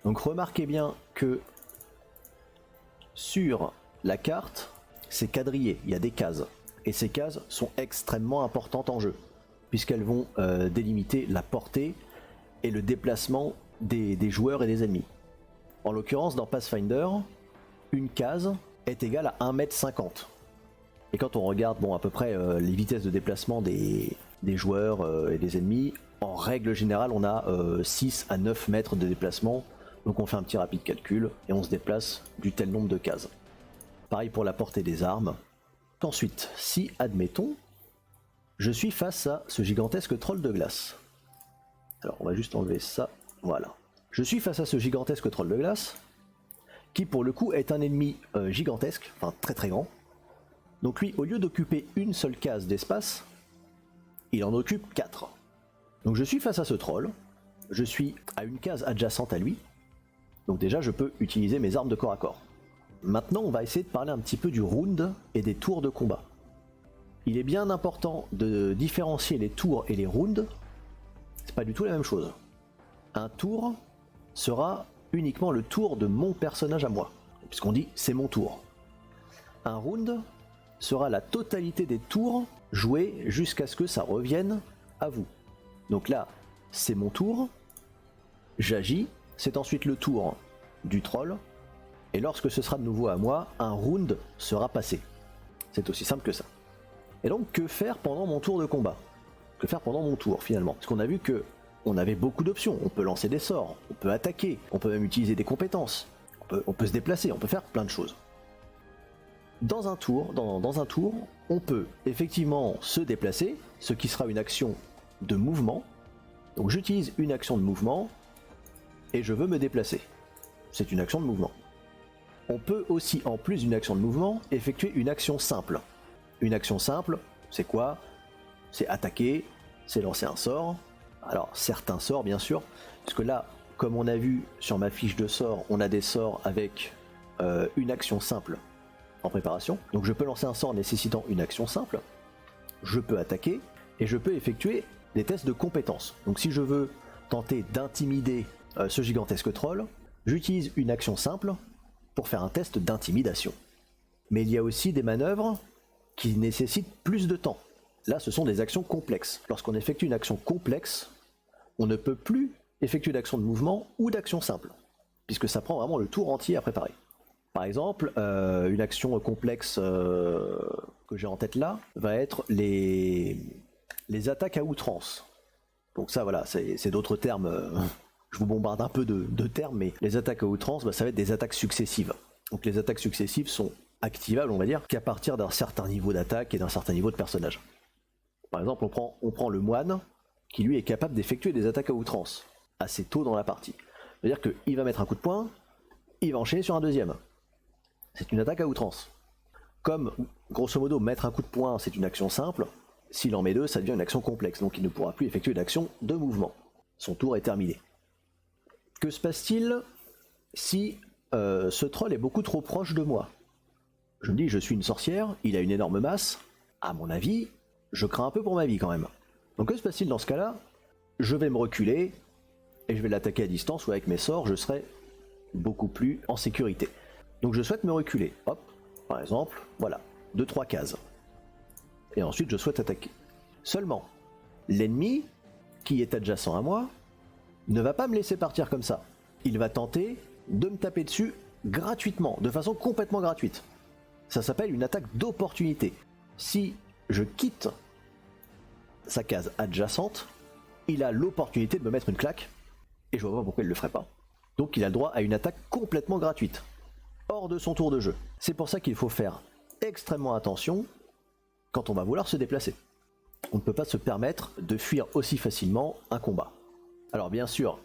Donc remarquez bien que sur la carte, c'est quadrillé, il y a des cases. Et ces cases sont extrêmement importantes en jeu, puisqu'elles vont délimiter la portée et le déplacement des joueurs et des ennemis. En l'occurrence, dans Pathfinder, une case est égale à 1,50 m. Et quand on regarde à peu près les vitesses de déplacement des joueurs et des ennemis, en règle générale, on a 6 à 9 mètres de déplacement. Donc on fait un petit rapide calcul et on se déplace du tel nombre de cases. Pareil pour la portée des armes. Ensuite, si, admettons, je suis face à ce gigantesque troll de glace. Alors on va juste enlever ça, voilà. Je suis face à ce gigantesque troll de glace, qui pour le coup est un ennemi gigantesque, enfin très très grand. Donc lui, au lieu d'occuper une seule case d'espace, il en occupe 4. Donc je suis face à ce troll, je suis à une case adjacente à lui, donc déjà je peux utiliser mes armes de corps à corps. Maintenant on va essayer de parler un petit peu du round et des tours de combat. Il est bien important de différencier les tours et les rounds, c'est pas du tout la même chose. Un tour sera uniquement le tour de mon personnage à moi, puisqu'on dit c'est mon tour. Un round sera la totalité des tours joués jusqu'à ce que ça revienne à vous. Donc là, c'est mon tour, j'agis, c'est ensuite le tour du troll, et lorsque ce sera de nouveau à moi, un round sera passé. C'est aussi simple que ça. Et donc, que faire pendant mon tour de combat? Que faire pendant mon tour, finalement? Parce qu'on a vu que on avait beaucoup d'options. On peut lancer des sorts, on peut attaquer, on peut même utiliser des compétences, on peut se déplacer, on peut faire plein de choses. dans un tour, on peut effectivement se déplacer, ce qui sera une action de mouvement. Donc j'utilise une action de mouvement et je veux me déplacer. C'est une action de mouvement. On peut aussi, en plus d'une action de mouvement, effectuer une action simple. Une action simple, c'est quoi? C'est attaquer, c'est lancer un sort. Alors certains sorts bien sûr, parce que là, comme on a vu sur ma fiche de sort, on a des sorts avec une action simple en préparation. Donc je peux lancer un sort nécessitant une action simple, je peux attaquer, et je peux effectuer des tests de compétences. Donc si je veux tenter d'intimider ce gigantesque troll, j'utilise une action simple pour faire un test d'intimidation. Mais il y a aussi des manœuvres qui nécessitent plus de temps. Là, ce sont des actions complexes. Lorsqu'on effectue une action complexe, on ne peut plus effectuer d'action de mouvement ou d'action simple, puisque ça prend vraiment le tour entier à préparer. Par exemple, une action complexe que j'ai en tête là va être les attaques à outrance. Donc ça voilà, c'est d'autres termes, je vous bombarde un peu de termes, mais les attaques à outrance, ça va être des attaques successives. Donc les attaques successives sont activables, on va dire, qu'à partir d'un certain niveau d'attaque et d'un certain niveau de personnage. Par exemple, on prend le moine, qui lui est capable d'effectuer des attaques à outrance, assez tôt dans la partie. C'est-à-dire qu'il va mettre un coup de poing, il va enchaîner sur un deuxième. C'est une attaque à outrance. Comme, grosso modo, mettre un coup de poing, c'est une action simple, s'il en met deux, ça devient une action complexe, donc il ne pourra plus effectuer d'action de mouvement. Son tour est terminé. Que se passe-t-il si ce troll est beaucoup trop proche de moi? Je me dis, je suis une sorcière, il a une énorme masse, à mon avis, je crains un peu pour ma vie quand même. Donc que se passe-t-il dans ce cas-là? Je vais me reculer, et je vais l'attaquer à distance, ou avec mes sorts, je serai beaucoup plus en sécurité. Donc je souhaite me reculer, hop, par exemple, voilà, 2-3 cases. Et ensuite je souhaite attaquer. Seulement, l'ennemi, qui est adjacent à moi, ne va pas me laisser partir comme ça. Il va tenter de me taper dessus gratuitement, de façon complètement gratuite. Ça s'appelle une attaque d'opportunité. Si je quitte sa case adjacente, il a l'opportunité de me mettre une claque, et je vois pas pourquoi il le ferait pas. Donc il a le droit à une attaque complètement gratuite, hors de son tour de jeu. C'est pour ça qu'il faut faire extrêmement attention quand on va vouloir se déplacer. On ne peut pas se permettre de fuir aussi facilement un combat. Alors bien sûr,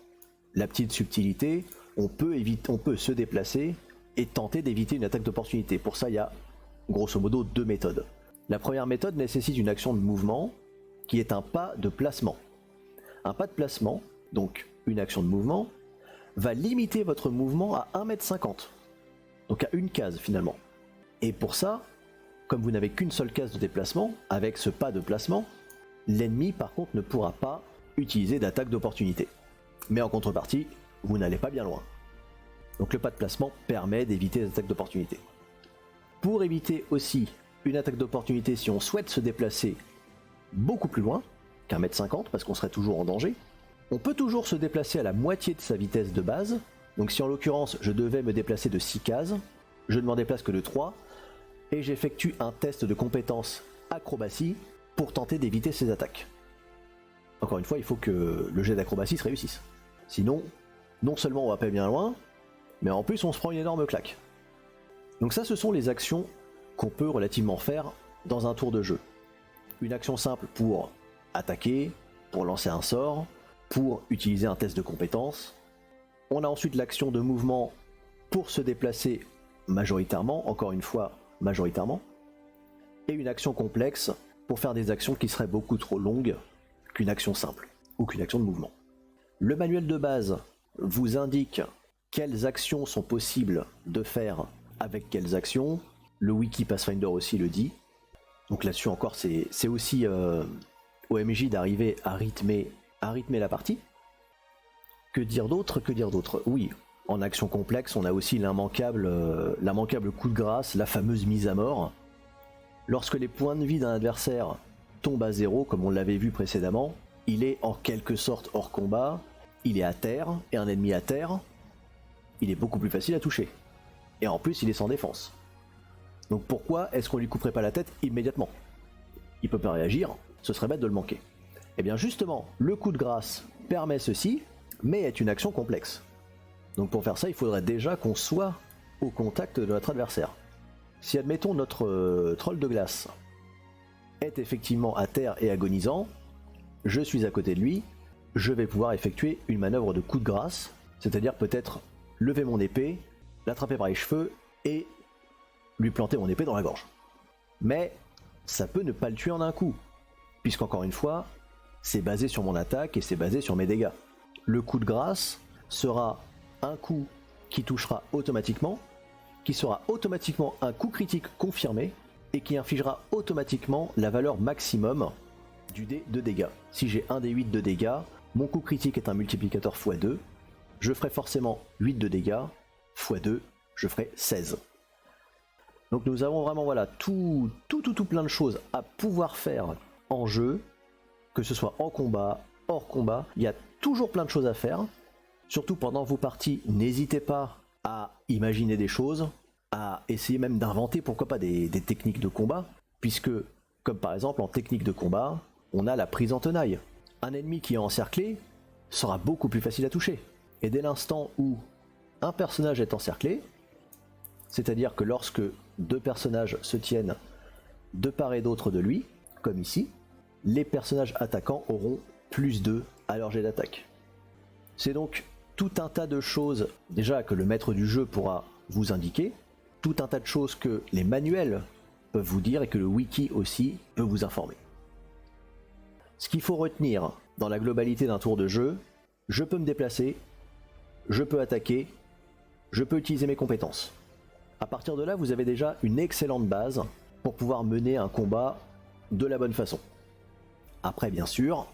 la petite subtilité, on peut se déplacer et tenter d'éviter une attaque d'opportunité. Pour ça, il y a grosso modo deux méthodes. La première méthode nécessite une action de mouvement qui est un pas de placement. Un pas de placement, donc une action de mouvement, va limiter votre mouvement à 1,50 m. Donc à une case finalement. Et pour ça, comme vous n'avez qu'une seule case de déplacement, avec ce pas de placement, l'ennemi par contre ne pourra pas utiliser d'attaque d'opportunité. Mais en contrepartie, vous n'allez pas bien loin. Donc le pas de placement permet d'éviter les attaques d'opportunité. Pour éviter aussi une attaque d'opportunité si on souhaite se déplacer beaucoup plus loin qu'1,50 m, parce qu'on serait toujours en danger, on peut toujours se déplacer à la moitié de sa vitesse de base. Donc si en l'occurrence je devais me déplacer de 6 cases, je ne m'en déplace que de 3, et j'effectue un test de compétence acrobatie pour tenter d'éviter ces attaques. Encore une fois, il faut que le jet d'acrobatie se réussisse. Sinon, non seulement on va pas bien loin, mais en plus on se prend une énorme claque. Donc ça, ce sont les actions qu'on peut relativement faire dans un tour de jeu. Une action simple pour attaquer, pour lancer un sort, pour utiliser un test de compétence. On a ensuite l'action de mouvement pour se déplacer majoritairement, encore une fois majoritairement, et une action complexe pour faire des actions qui seraient beaucoup trop longues qu'une action simple ou qu'une action de mouvement. Le manuel de base vous indique quelles actions sont possibles de faire avec quelles actions. Le wiki Pathfinder aussi le dit. Donc là-dessus encore, c'est aussi au MJ d'arriver à rythmer la partie. Que dire d'autre? Oui, en action complexe, on a aussi l'immanquable coup de grâce, la fameuse mise à mort. Lorsque les points de vie d'un adversaire tombent à 0, comme on l'avait vu précédemment, il est en quelque sorte hors combat, il est à terre, et un ennemi à terre, il est beaucoup plus facile à toucher. Et en plus, il est sans défense. Donc pourquoi est-ce qu'on lui couperait pas la tête immédiatement? Il peut pas réagir, ce serait bête de le manquer. Et bien justement, le coup de grâce permet ceci, mais est une action complexe. Donc pour faire ça, il faudrait déjà qu'on soit au contact de notre adversaire. Si admettons notre troll de glace est effectivement à terre et agonisant, je suis à côté de lui, je vais pouvoir effectuer une manœuvre de coup de grâce, c'est-à-dire peut-être lever mon épée, l'attraper par les cheveux et lui planter mon épée dans la gorge. Mais ça peut ne pas le tuer en un coup, puisqu'encore une fois, c'est basé sur mon attaque et c'est basé sur mes dégâts. Le coup de grâce sera un coup qui touchera automatiquement, qui sera automatiquement un coup critique confirmé, et qui infligera automatiquement la valeur maximum du dé de dégâts. Si j'ai un dé 8 de dégâts, mon coup critique est un multiplicateur x2, je ferai forcément 8 de dégâts, x2, je ferai 16. Donc nous avons vraiment voilà, tout plein de choses à pouvoir faire en jeu, que ce soit en combat, hors combat, il y a toujours plein de choses à faire. Surtout pendant vos parties, n'hésitez pas à imaginer des choses, à essayer même d'inventer pourquoi pas des techniques de combat, puisque comme par exemple en technique de combat, on a la prise en tenaille. Un ennemi qui est encerclé sera beaucoup plus facile à toucher. Et dès l'instant où un personnage est encerclé, c'est-à-dire que lorsque deux personnages se tiennent de part et d'autre de lui, comme ici, les personnages attaquants auront plus 2 à leur jet d'attaque. C'est donc tout un tas de choses déjà que le maître du jeu pourra vous indiquer, tout un tas de choses que les manuels peuvent vous dire et que le wiki aussi peut vous informer. Ce qu'il faut retenir dans la globalité d'un tour de jeu, je peux me déplacer, je peux attaquer, je peux utiliser mes compétences. À partir de là, vous avez déjà une excellente base pour pouvoir mener un combat de la bonne façon. Après, bien sûr,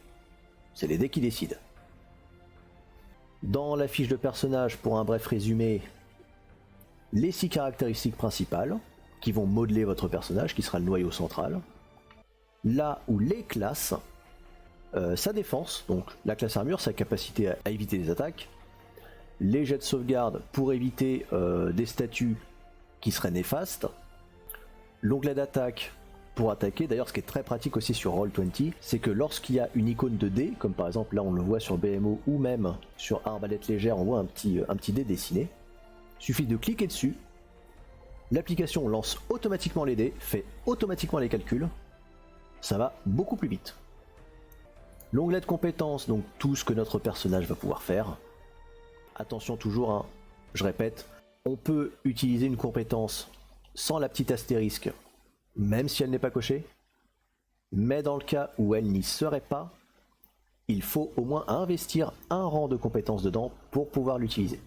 c'est les dés qui décident. Dans la fiche de personnage, pour un bref résumé, les 6 caractéristiques principales qui vont modeler votre personnage, qui sera le noyau central. Là où les classes, sa défense, donc la classe armure, sa capacité à éviter les attaques, les jets de sauvegarde pour éviter des statuts qui seraient néfastes, l'onglet d'attaque pour attaquer. D'ailleurs, ce qui est très pratique aussi sur Roll20, c'est que lorsqu'il y a une icône de dé, comme par exemple là on le voit sur BMO ou même sur Arbalète légère, on voit un petit dé dessiné. Il suffit de cliquer dessus, l'application lance automatiquement les dés, fait automatiquement les calculs, ça va beaucoup plus vite. L'onglet de compétences, donc tout ce que notre personnage va pouvoir faire. Attention toujours, hein, je répète, on peut utiliser une compétence sans la petite astérisque, même si elle n'est pas cochée, mais dans le cas où elle n'y serait pas, il faut au moins investir un rang de compétences dedans pour pouvoir l'utiliser.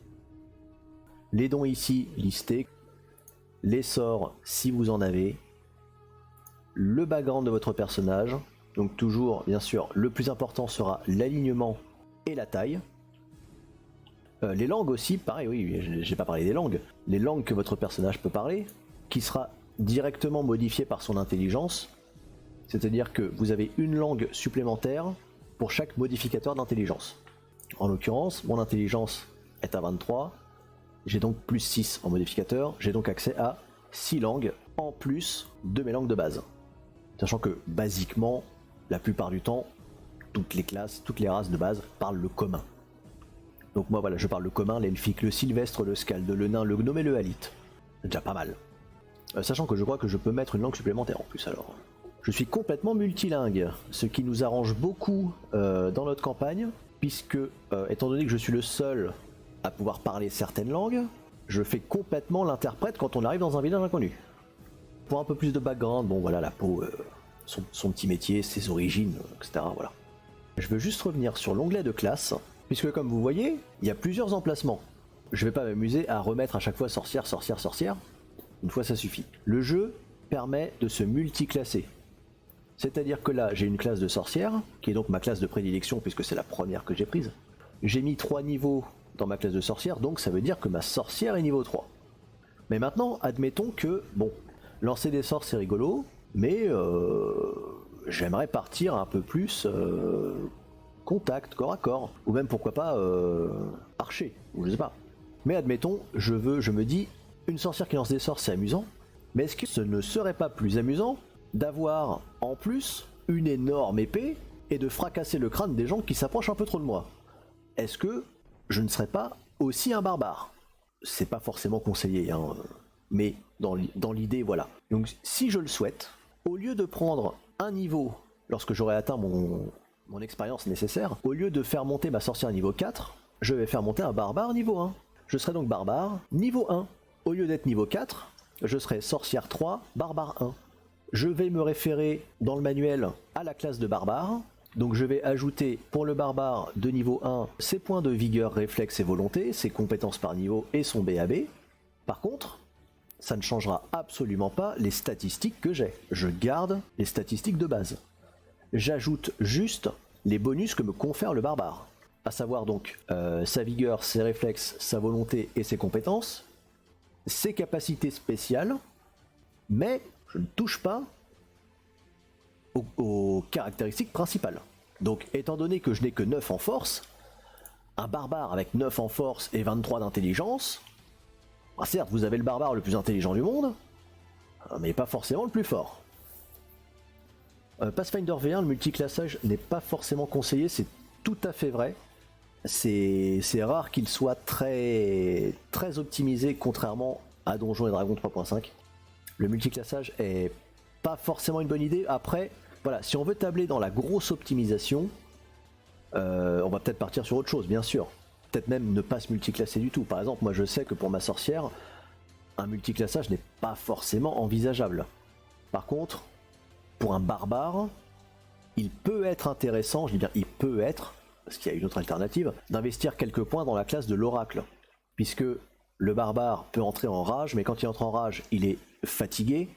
Les dons ici listés, les sorts si vous en avez, le background de votre personnage, donc toujours bien sûr le plus important sera l'alignement et la taille. Les langues aussi, pareil, oui, j'ai pas parlé des langues, les langues que votre personnage peut parler, qui sera directement modifiée par son intelligence, c'est-à-dire que vous avez une langue supplémentaire pour chaque modificateur d'intelligence. En l'occurrence, mon intelligence est à 23, j'ai donc plus 6 en modificateur, j'ai donc accès à 6 langues en plus de mes langues de base. Sachant que basiquement, la plupart du temps, toutes les classes, toutes les races de base parlent le commun. Donc moi voilà, je parle le commun, l'elfique, le sylvestre, le scalde, le nain, le gnome et le halite. C'est déjà pas mal. Sachant que je crois que je peux mettre une langue supplémentaire en plus alors. Je suis complètement multilingue, ce qui nous arrange beaucoup dans notre campagne, puisque étant donné que je suis le seul à pouvoir parler certaines langues, je fais complètement l'interprète quand on arrive dans un village inconnu. Pour un peu plus de background, bon voilà, la peau, son petit métier, ses origines, etc. Voilà. Je veux juste revenir sur l'onglet de classe, puisque comme vous voyez, il y a plusieurs emplacements. Je vais pas m'amuser à remettre à chaque fois sorcière, sorcière, sorcière. Une fois ça suffit. Le jeu permet de se multiclasser. C'est-à-dire que là, j'ai une classe de sorcière, qui est donc ma classe de prédilection, puisque c'est la première que j'ai prise. J'ai mis 3 niveaux dans ma classe de sorcière, donc ça veut dire que ma sorcière est niveau 3. Mais maintenant, admettons que, bon, lancer des sorts c'est rigolo, mais j'aimerais partir un peu plus contact, corps à corps, ou même pourquoi pas archer, ou je sais pas. Mais admettons, je me dis, une sorcière qui lance des sorts c'est amusant, mais est-ce que ce ne serait pas plus amusant d'avoir en plus une énorme épée et de fracasser le crâne des gens qui s'approchent un peu trop de moi? Est-ce que je ne serais pas aussi un barbare? C'est pas forcément conseillé, hein, mais dans l'idée, voilà. Donc si je le souhaite, au lieu de prendre un niveau lorsque j'aurai atteint mon expérience nécessaire, au lieu de faire monter ma sorcière niveau 4, je vais faire monter un barbare niveau 1. Je serai donc barbare niveau 1. Au lieu d'être niveau 4, je serai sorcière 3, barbare 1. Je vais me référer dans le manuel à la classe de barbare. Donc je vais ajouter pour le barbare de niveau 1 ses points de vigueur, réflexe et volonté, ses compétences par niveau et son BAB. Par contre, ça ne changera absolument pas les statistiques que j'ai. Je garde les statistiques de base. J'ajoute juste les bonus que me confère le barbare. À savoir donc sa vigueur, ses réflexes, sa volonté et ses compétences, ses capacités spéciales, mais je ne touche pas aux caractéristiques principales. Donc étant donné que je n'ai que 9 en force, un barbare avec 9 en force et 23 d'intelligence, bah certes vous avez le barbare le plus intelligent du monde, mais pas forcément le plus fort. Pathfinder V1, le multiclassage n'est pas forcément conseillé, c'est tout à fait vrai. C'est rare qu'il soit très optimisé, contrairement à Donjons et Dragons 3.5. Le multiclassage est pas forcément une bonne idée. Après, voilà, si on veut tabler dans la grosse optimisation, on va peut-être partir sur autre chose, bien sûr. Peut-être même ne pas se multiclasser du tout. Par exemple, moi je sais que pour ma sorcière, un multiclassage n'est pas forcément envisageable. Par contre, pour un barbare, il peut être intéressant, je dis bien il peut être, parce qu'il y a une autre alternative, d'investir quelques points dans la classe de l'oracle. Puisque le barbare peut entrer en rage, mais quand il entre en rage, il est fatigué,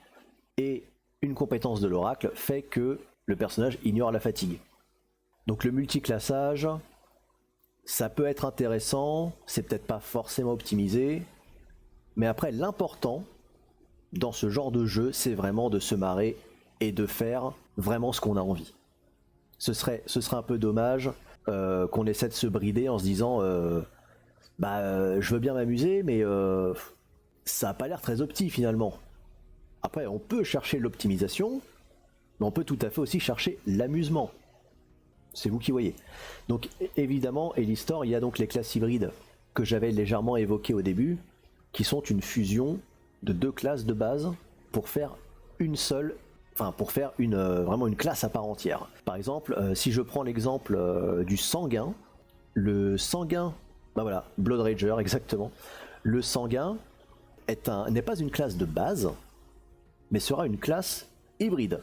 et une compétence de l'oracle fait que le personnage ignore la fatigue. Donc le multiclassage, ça peut être intéressant, c'est peut-être pas forcément optimisé, mais après l'important dans ce genre de jeu, c'est vraiment de se marrer et de faire vraiment ce qu'on a envie. Ce serait un peu dommage qu'on essaie de se brider en se disant je veux bien m'amuser, mais ça n'a pas l'air très opti finalement. Après, on peut chercher l'optimisation, mais on peut tout à fait aussi chercher l'amusement. C'est vous qui voyez. Donc évidemment, Elistor, il y a donc les classes hybrides que j'avais légèrement évoquées au début, qui sont une fusion de 2 classes de base pour faire une seule, vraiment une classe à part entière. Par exemple, si je prends l'exemple du sanguin, le sanguin, voilà, Blood Rager exactement, le sanguin n'est pas une classe de base, mais sera une classe hybride.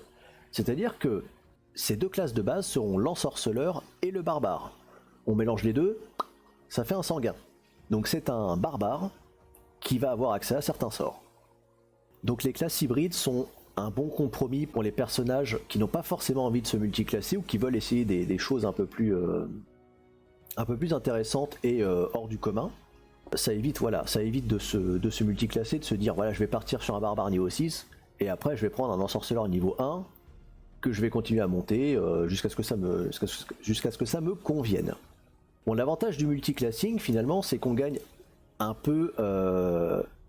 C'est-à-dire que ces 2 classes de base seront l'ensorceleur et le barbare. On mélange les deux, ça fait un sanguin. Donc c'est un barbare qui va avoir accès à certains sorts. Donc les classes hybrides sont un bon compromis pour les personnages qui n'ont pas forcément envie de se multiclasser ou qui veulent essayer des choses un peu plus intéressantes et hors du commun. Ça évite de se multiclasser, de se dire voilà, je vais partir sur un barbare niveau 6 et après je vais prendre un ensorceleur niveau 1 que je vais continuer à monter jusqu'à ce que ça me convienne. Bon, l'avantage du multiclassing finalement, c'est qu'on gagne un peu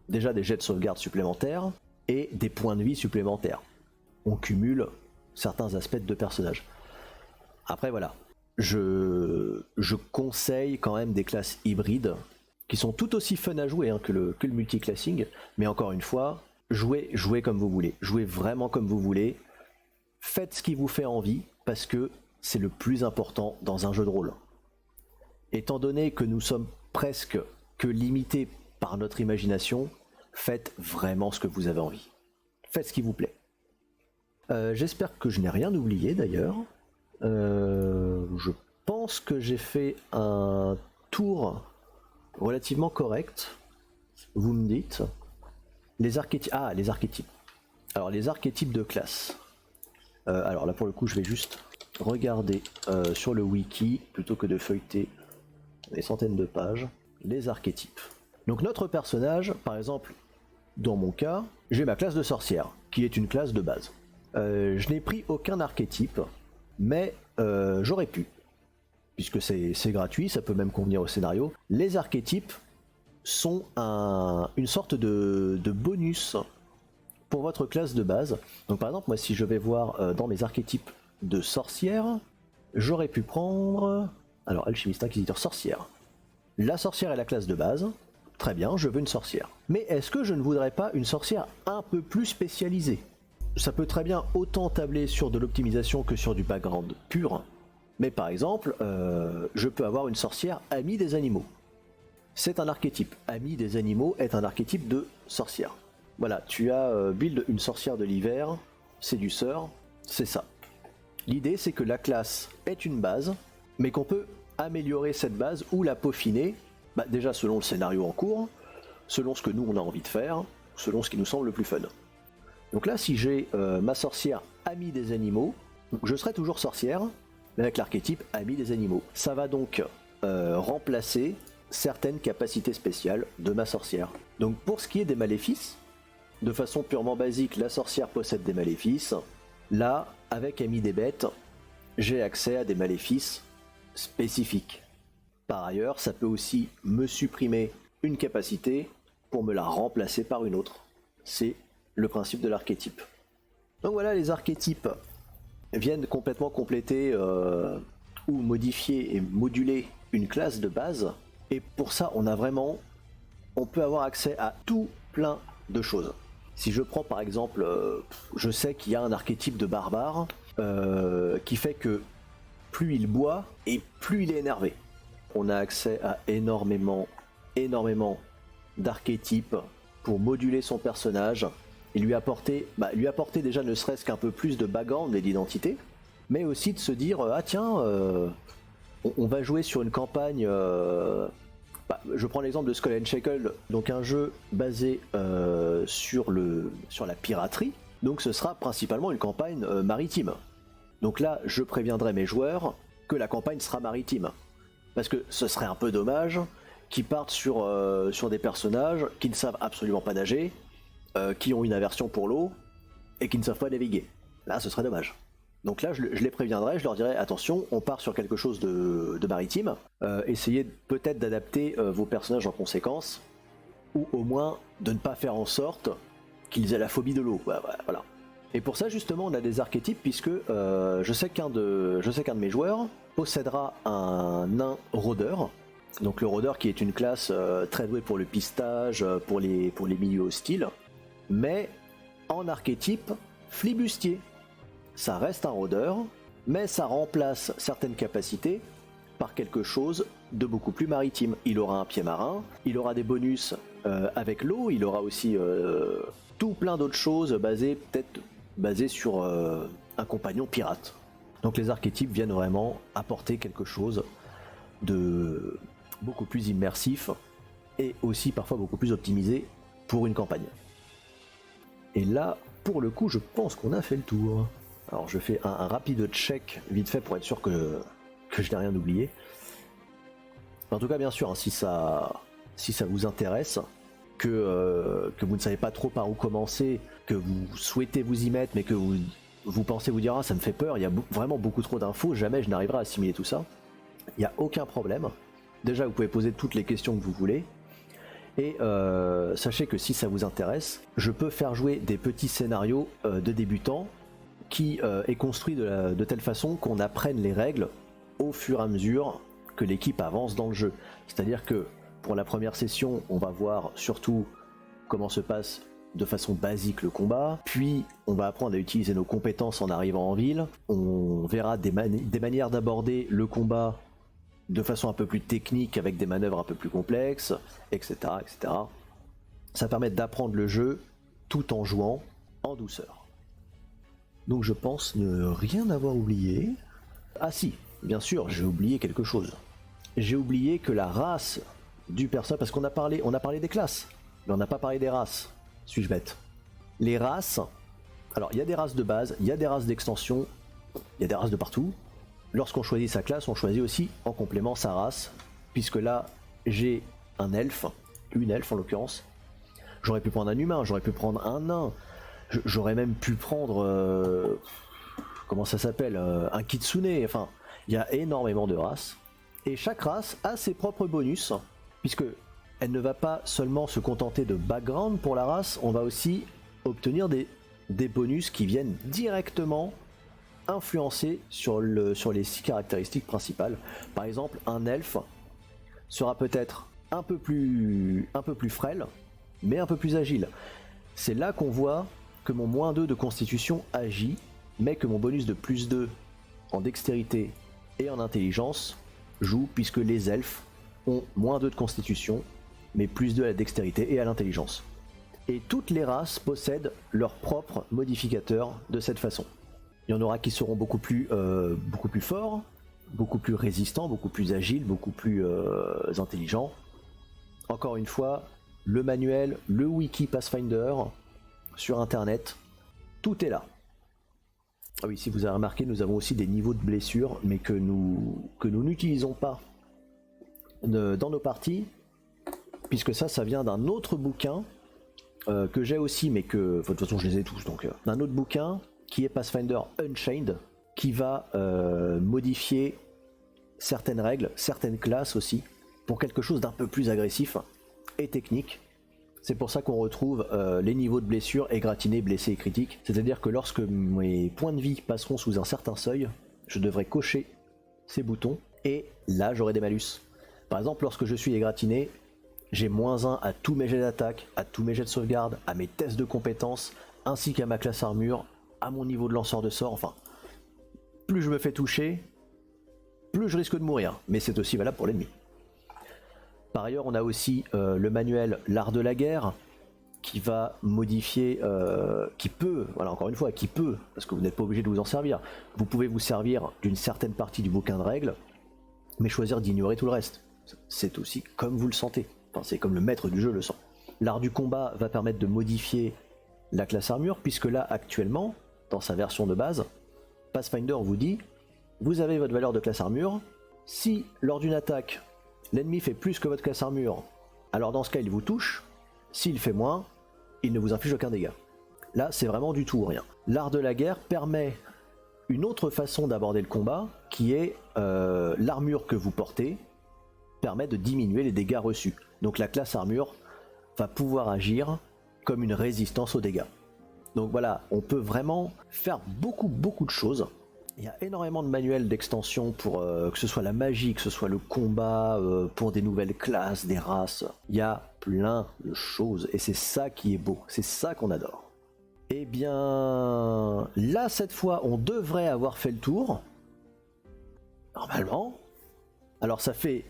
déjà des jets de sauvegarde supplémentaires et des points de vie supplémentaires. On cumule certains aspects de personnages. Après voilà, je conseille quand même des classes hybrides qui sont tout aussi fun à jouer que le multiclassing, mais encore une fois, jouez comme vous voulez, jouez vraiment comme vous voulez, faites ce qui vous fait envie, parce que c'est le plus important dans un jeu de rôle. Étant donné que nous sommes presque que limités par notre imagination, faites vraiment ce que vous avez envie. Faites ce qui vous plaît. J'espère que je n'ai rien oublié d'ailleurs. Je pense que j'ai fait un tour relativement correct. Vous me dites. Les archétypes. Ah, les archétypes. Alors les archétypes de classe. Alors là pour le coup je vais juste regarder sur le wiki plutôt que de feuilleter des centaines de pages. Les archétypes. Donc notre personnage, par exemple, dans mon cas, j'ai ma classe de sorcière, qui est une classe de base. Je n'ai pris aucun archétype, mais j'aurais pu, puisque c'est gratuit, ça peut même convenir au scénario. Les archétypes sont une sorte de bonus pour votre classe de base. Donc par exemple, moi si je vais voir dans mes archétypes de sorcière, j'aurais pu prendre... Alors alchimiste, inquisiteur, sorcière. La sorcière est la classe de base, Très bien, je veux une sorcière. Mais est-ce que je ne voudrais pas une sorcière un peu plus spécialisée? Ça peut très bien autant tabler sur de l'optimisation que sur du background pur. Mais par exemple, je peux avoir une sorcière amie des animaux. C'est un archétype. Amie des animaux est un archétype de sorcière. Voilà, tu as build une sorcière de l'hiver, séduceur, c'est ça. L'idée c'est que la classe est une base, mais qu'on peut améliorer cette base ou la peaufiner, déjà selon le scénario en cours, selon ce que nous on a envie de faire, selon ce qui nous semble le plus fun. Donc là, si j'ai ma sorcière amie des animaux, je serai toujours sorcière, mais avec l'archétype amie des animaux. Ça va donc remplacer certaines capacités spéciales de ma sorcière. Donc pour ce qui est des maléfices, de façon purement basique, la sorcière possède des maléfices. Là, avec Amie des bêtes, j'ai accès à des maléfices spécifiques. Par ailleurs, ça peut aussi me supprimer une capacité pour me la remplacer par une autre. C'est le principe de l'archétype. Donc voilà, les archétypes viennent complètement compléter ou modifier et moduler une classe de base. Et pour ça, on peut avoir accès à tout plein de choses. Si je prends par exemple, je sais qu'il y a un archétype de barbare qui fait que plus il boit et plus il est énervé. On a accès à énormément d'archétypes pour moduler son personnage et lui apporter déjà ne serait-ce qu'un peu plus de background et d'identité, mais aussi de se dire ah tiens, on va jouer sur une campagne. Je prends l'exemple de Skull and Shackle, donc un jeu basé sur la piraterie, donc ce sera principalement une campagne maritime. Donc là, je préviendrai mes joueurs que la campagne sera maritime, parce que ce serait un peu dommage qu'ils partent sur des personnages qui ne savent absolument pas nager, qui ont une aversion pour l'eau, et qui ne savent pas naviguer. Là, ce serait dommage. Donc là, je les préviendrai, je leur dirai attention, on part sur quelque chose de maritime, essayez peut-être d'adapter vos personnages en conséquence, ou au moins de ne pas faire en sorte qu'ils aient la phobie de l'eau. Voilà. Et pour ça, justement, on a des archétypes, puisque je sais qu'un de mes joueurs possédera un nain rôdeur. Donc le rôdeur qui est une classe très douée pour le pistage, pour les milieux hostiles, mais en archétype flibustier. Ça reste un rôdeur, mais ça remplace certaines capacités par quelque chose de beaucoup plus maritime. Il aura un pied marin, il aura des bonus avec l'eau, il aura aussi tout plein d'autres choses basées sur un compagnon pirate. Donc les archétypes viennent vraiment apporter quelque chose de beaucoup plus immersif et aussi parfois beaucoup plus optimisé pour une campagne. Et là, pour le coup, je pense qu'on a fait le tour. Alors je fais un rapide check vite fait pour être sûr que je n'ai rien oublié. En tout cas, bien sûr, hein, si ça vous intéresse, que vous ne savez pas trop par où commencer, que vous souhaitez vous y mettre, mais que vous pensez vous dire ah ça me fait peur, il y a vraiment beaucoup trop d'infos, jamais je n'arriverai à assimiler tout ça. Il n'y a aucun problème. Déjà, vous pouvez poser toutes les questions que vous voulez. Et sachez que si ça vous intéresse, je peux faire jouer des petits scénarios de débutants qui est construit de telle façon qu'on apprenne les règles au fur et à mesure que l'équipe avance dans le jeu. C'est-à-dire que pour la première session, on va voir surtout comment se passe de façon basique le combat, puis on va apprendre à utiliser nos compétences en arrivant en ville, on verra des manières d'aborder le combat de façon un peu plus technique avec des manœuvres un peu plus complexes, etc. etc. Ça permet d'apprendre le jeu tout en jouant en douceur. Donc je pense ne rien avoir oublié. Ah si, bien sûr, j'ai oublié quelque chose. J'ai oublié que la race du personnage, parce qu'on a parlé des classes, mais on n'a pas parlé des races. Suis-je bête? Les races, alors il y a des races de base, il y a des races d'extension, il y a des races de partout. Lorsqu'on choisit sa classe, on choisit aussi en complément sa race, puisque là j'ai un elfe, une elfe en l'occurrence. J'aurais pu prendre un humain, j'aurais pu prendre un nain, j'aurais même pu prendre comment ça s'appelle, un kitsune. Enfin, il y a énormément de races, et chaque race a ses propres bonus, puisque elle ne va pas seulement se contenter de background pour la race, on va aussi obtenir des bonus qui viennent directement influencer sur les 6 caractéristiques principales. Par exemple, un elfe sera peut-être un peu plus frêle, mais un peu plus agile. C'est là qu'on voit que mon -2 de constitution agit, mais que mon bonus de +2 en dextérité et en intelligence joue, puisque les elfes ont -2 de constitution, mais +2 à la dextérité et à l'intelligence. Et toutes les races possèdent leur propre modificateur de cette façon. Il y en aura qui seront beaucoup plus forts, beaucoup plus résistants, beaucoup plus agiles, beaucoup plus intelligents. Encore une fois, le manuel, le wiki Pathfinder, sur internet, tout est là. Ah oui, si vous avez remarqué, nous avons aussi des niveaux de blessures, mais que nous n'utilisons pas dans nos parties, puisque ça vient d'un autre bouquin que j'ai aussi, mais que, de toute façon je les ai tous, donc d'un autre bouquin qui est Pathfinder Unchained, qui va modifier certaines règles, certaines classes aussi, pour quelque chose d'un peu plus agressif et technique. C'est pour ça qu'on retrouve les niveaux de blessure égratignés, blessés et critiques. C'est-à-dire que lorsque mes points de vie passeront sous un certain seuil, je devrais cocher ces boutons, et là j'aurai des malus. Par exemple, lorsque je suis égratigné, j'ai -1 à tous mes jets d'attaque, à tous mes jets de sauvegarde, à mes tests de compétences, ainsi qu'à ma classe armure, à mon niveau de lanceur de sort, enfin. Plus je me fais toucher, plus je risque de mourir, mais c'est aussi valable pour l'ennemi. Par ailleurs, on a aussi le manuel L'Art de la Guerre, qui va modifier, qui peut, voilà, encore une fois, qui peut, parce que vous n'êtes pas obligé de vous en servir, vous pouvez vous servir d'une certaine partie du bouquin de règles, mais choisir d'ignorer tout le reste. C'est aussi comme vous le sentez, enfin, c'est comme le maître du jeu le sent. L'art du combat va permettre de modifier la classe armure, puisque là, actuellement, dans sa version de base, Pathfinder vous dit, vous avez votre valeur de classe armure, si lors d'une attaque, l'ennemi fait plus que votre classe armure, alors dans ce cas il vous touche, s'il fait moins, il ne vous inflige aucun dégât. Là c'est vraiment du tout ou rien. L'art de la guerre permet une autre façon d'aborder le combat, qui est l'armure que vous portez permet de diminuer les dégâts reçus. Donc la classe armure va pouvoir agir comme une résistance aux dégâts. Donc voilà, on peut vraiment faire beaucoup de choses. Il y a énormément de manuels d'extension pour que ce soit la magie, que ce soit le combat, pour des nouvelles classes, des races. Il y a plein de choses et c'est ça qui est beau, c'est ça qu'on adore. Et bien là, cette fois, on devrait avoir fait le tour. Normalement. Alors ça fait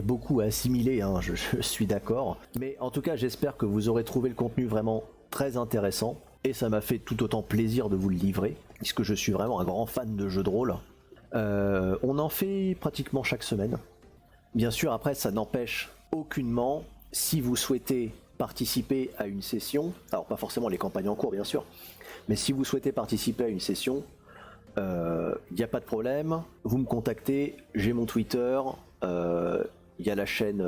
beaucoup à assimiler, hein, je suis d'accord. Mais en tout cas, j'espère que vous aurez trouvé le contenu vraiment très intéressant. Et ça m'a fait tout autant plaisir de vous le livrer, puisque je suis vraiment un grand fan de jeux de rôle. On en fait pratiquement chaque semaine. Bien sûr, après, ça n'empêche aucunement, si vous souhaitez participer à une session, alors pas forcément les campagnes en cours bien sûr, mais si vous souhaitez participer à une session, il n'y a pas de problème, vous me contactez, j'ai mon Twitter, il y a la chaîne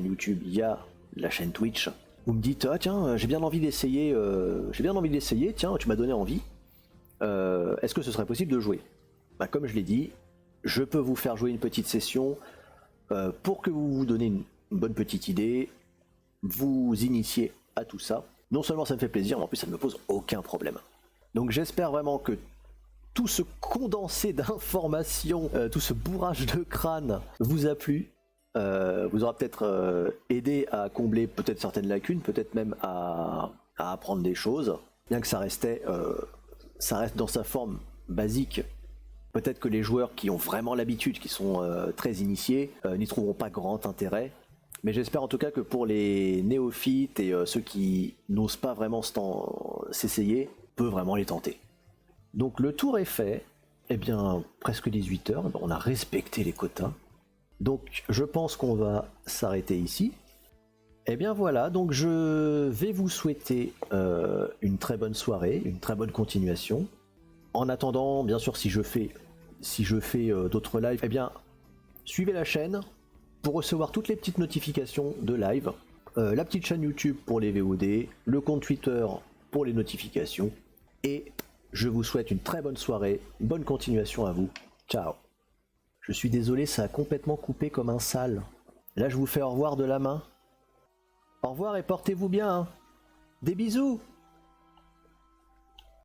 YouTube, il y a la chaîne Twitch. Vous me dites, ah tiens, j'ai bien envie d'essayer, tiens, tu m'as donné envie. Est-ce que ce serait possible de jouer? Bah, comme je l'ai dit, je peux vous faire jouer une petite session pour que vous vous donnez une bonne petite idée, vous initiez à tout ça. Non seulement ça me fait plaisir, mais en plus ça ne me pose aucun problème. Donc j'espère vraiment que tout ce condensé d'informations, tout ce bourrage de crâne vous a plu. Vous aura peut-être aidé à combler peut-être certaines lacunes, peut-être même à apprendre des choses, bien que ça reste dans sa forme basique. Peut-être que les joueurs qui ont vraiment l'habitude, qui sont très initiés, n'y trouveront pas grand intérêt, mais j'espère en tout cas que pour les néophytes et ceux qui n'osent pas vraiment s'essayer, peut vraiment les tenter. Donc le tour est fait, eh bien presque 18h, on a respecté les quotas. Donc je pense qu'on va s'arrêter ici. Et bien voilà, donc je vais vous souhaiter une très bonne soirée, une très bonne continuation. En attendant, bien sûr, si je fais d'autres lives, eh bien suivez la chaîne pour recevoir toutes les petites notifications de live, la petite chaîne YouTube pour les VOD, le compte Twitter pour les notifications. Et je vous souhaite une très bonne soirée, une bonne continuation à vous. Ciao. Je suis désolé, ça a complètement coupé comme un sale. Là, je vous fais au revoir de la main. Au revoir et portez-vous bien. Hein. Des bisous.